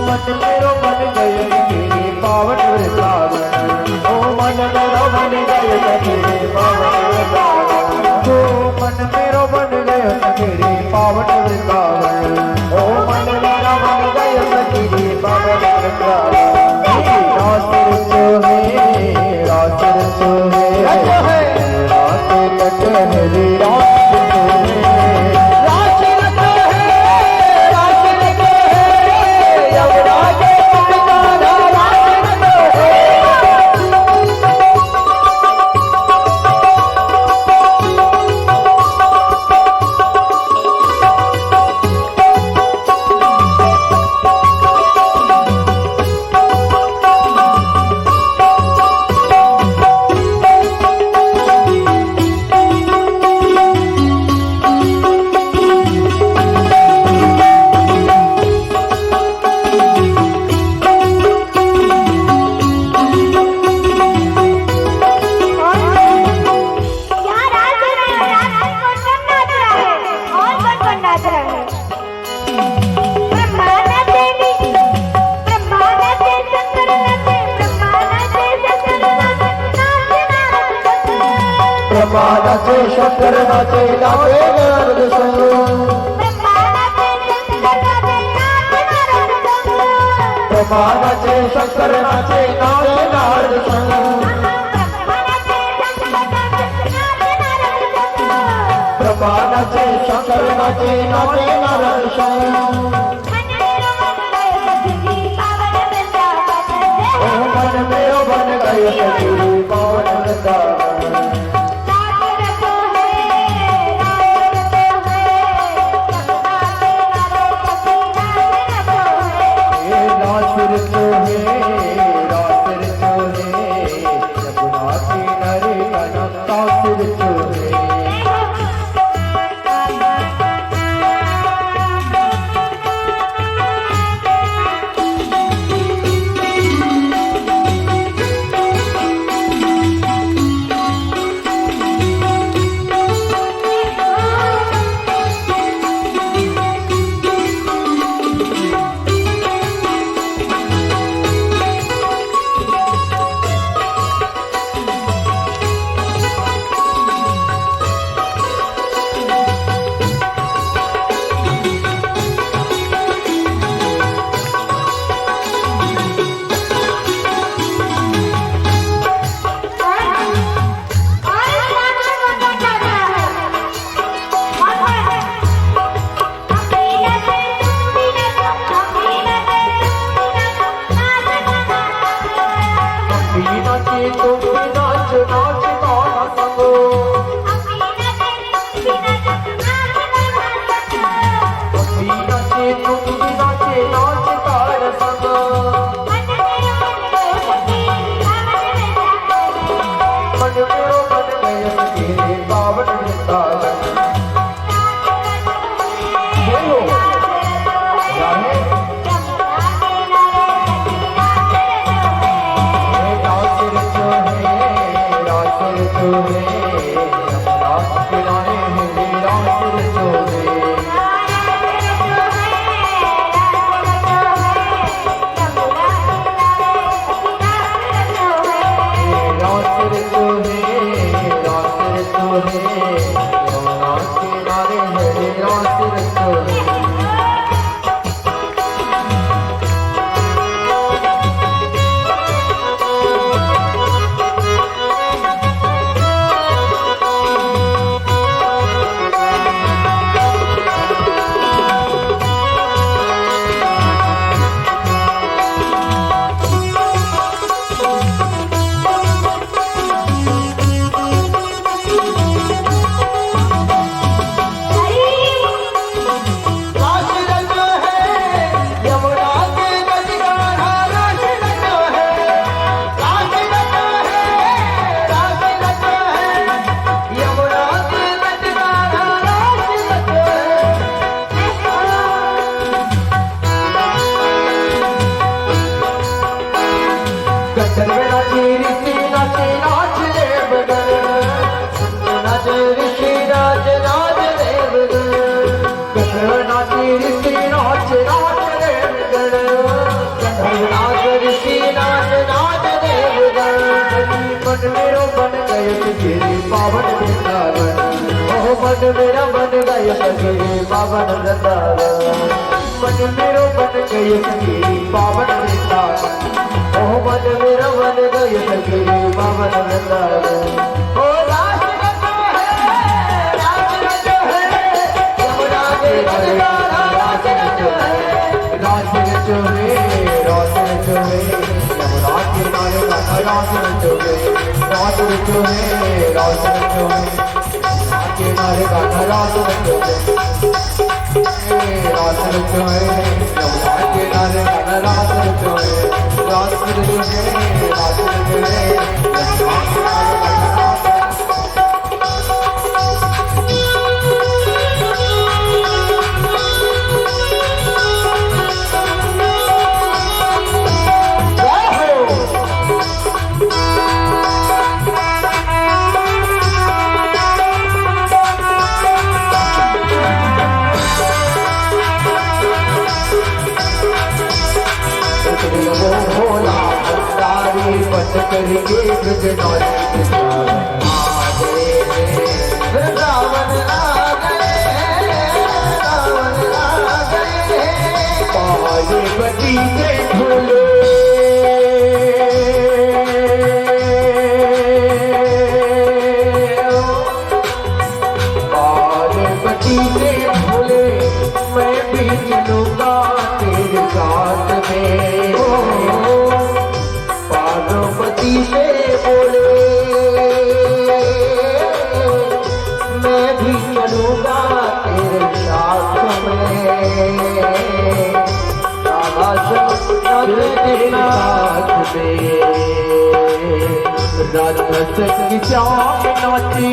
मन मेरो बन गए तेरे पावन वृंदावन ओ मन मेरो बन गए तेरे पावन वृंदावन ओ मन मेरो बन गए तेरे पावन वृंदावन ओ मन मेरा बन गए तेरे पावन वृंदावन रास रचो है रास रचो है रास रचो है रास रचो है रास रचो है रास रचो है यमुना के किनारा रास रचो है यहाँ रात हो रही है रात में कौन नाच रहा है और कौन नाच रहा है ब्रह्मा नाचे ब्रह्मा नाचे शंकर नाचे ब्रह्मा नाचे शंकर नाचे नाचे नारद संग ब्रह्मा नाचे शंकर नाचे नाचे नारद संग ब्रह्मा नाचे शंकर नाचे नाचे नारद संग ब्रह्मा नाचे शंकर नाचे नाचे नारद संग ब्रह्मा नाचे शंकर नाचे नाचे नारद संग ओ मन मेरो बन गए तेरे पावन वृंदावन ये रास रचो है रास रचो है यमुना किनारे रास रचो है पावन वृंदावन। ओह मन मेरा बन गया सखी पावन वृंदावन। मन मेरो बन गया सखी पावन वृंदावन। ओह मन मेरा बन गया सखी पावन वृंदावन। ओ रास रचो है, रास रचो है, यमुना के किनारा रास रचो है, रास रचो है, रास रचो है, यमुना के किनारे रास रचो है, रास रचो है, रास रचो है, यमुना के किनारे रास रचो है, रास रचो है, यमुना के किनारे रास रचो है, रास रचो है, रास रचो है, यमुना के किनारे भोला भंडारी बन करके वृंदावन आ गए, रावण आ गए, पार्वती के भोले पार्वती के भोले मैं भी चलूंगा तेरे साथ में। पार्वती से बोले मैं भी चलूंगा तेरे साथ में। राधा तेरे साथ में राधा संग श्याम नाची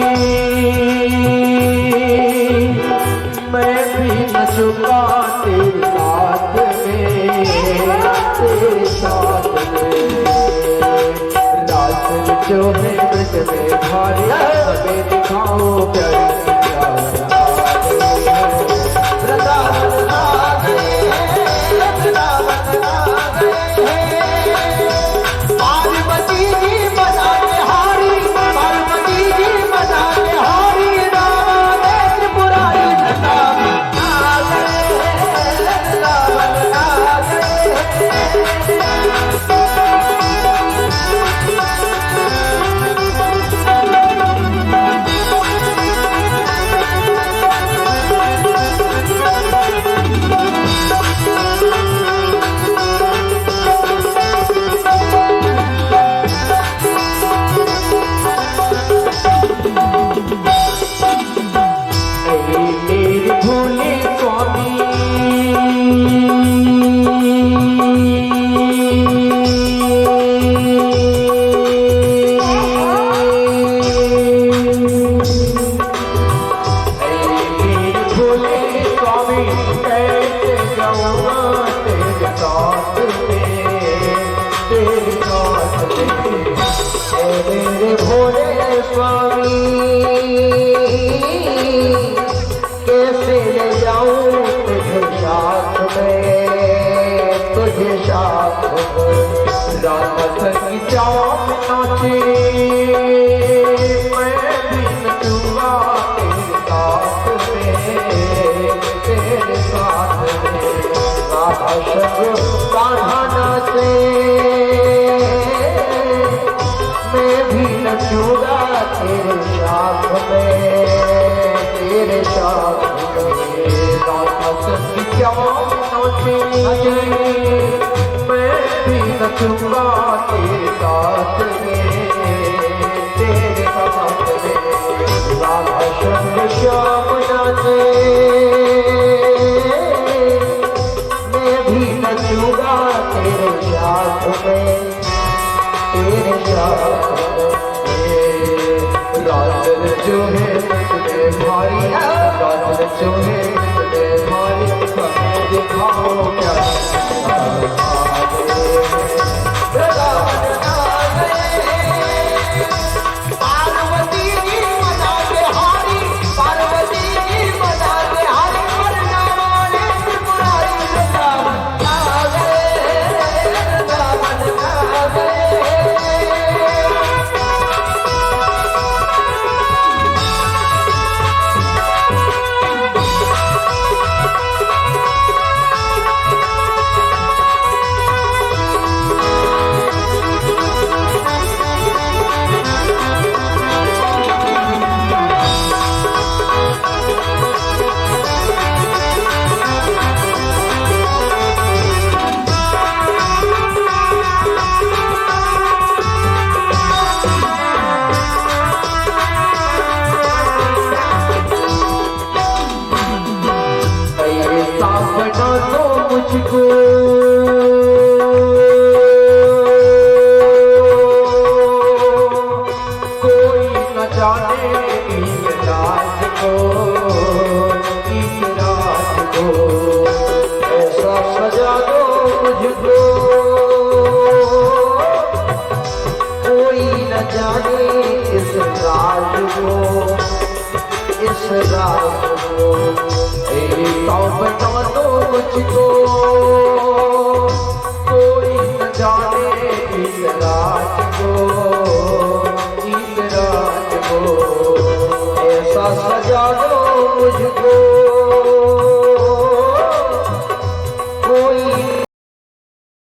मैं भी नचूंगा तेरे साथ में, तेरे साथ में। रास जो है ब्रज में भारी हमें दिखाओ प्यारी वृंदावन आ गए, वृंदावन आ गए। पार्वती जी बना के हारी, पार्वती जी बना के हारी, रावण त्रिपुरारी वृंदावन आ गए, वृंदावन आ गए। मेरे भोले स्वामी भोले स्वामी कैसे जाऊंगा तेरे साथ में, तेरे साथ में। मेरे भोले स्वामी कैसे ले जाऊं तुझे साथ में, तुझे साथ में। राधा संग श्याम नाचे मैं भी नचूंगा तेरे साथ में, तेरे साथ में। राधा संग कान्हा नाचे मैं भी नचूंगा तेरे साथ में, तेरे साथ में। राधा संग श्याम नाचे मैं भी नचूंगा तेरे साथ में, तेरे साथ में। राधा संग श्याम नाचे मैं भी नचूंगा तेरे साथ में, तेरे साथ में। रात जो है मुझे भारी, रात जो है मुझे भारी, हमें दिखाओ क्या पार्वती जी बना के हारी, पार्वती मुझको, कोई न जाने इस राज को, इस राज को, तो बता दो मुझको, कोई न जाने इस राज को, इस राज को, ऐसा सजा दो मुझको, कोई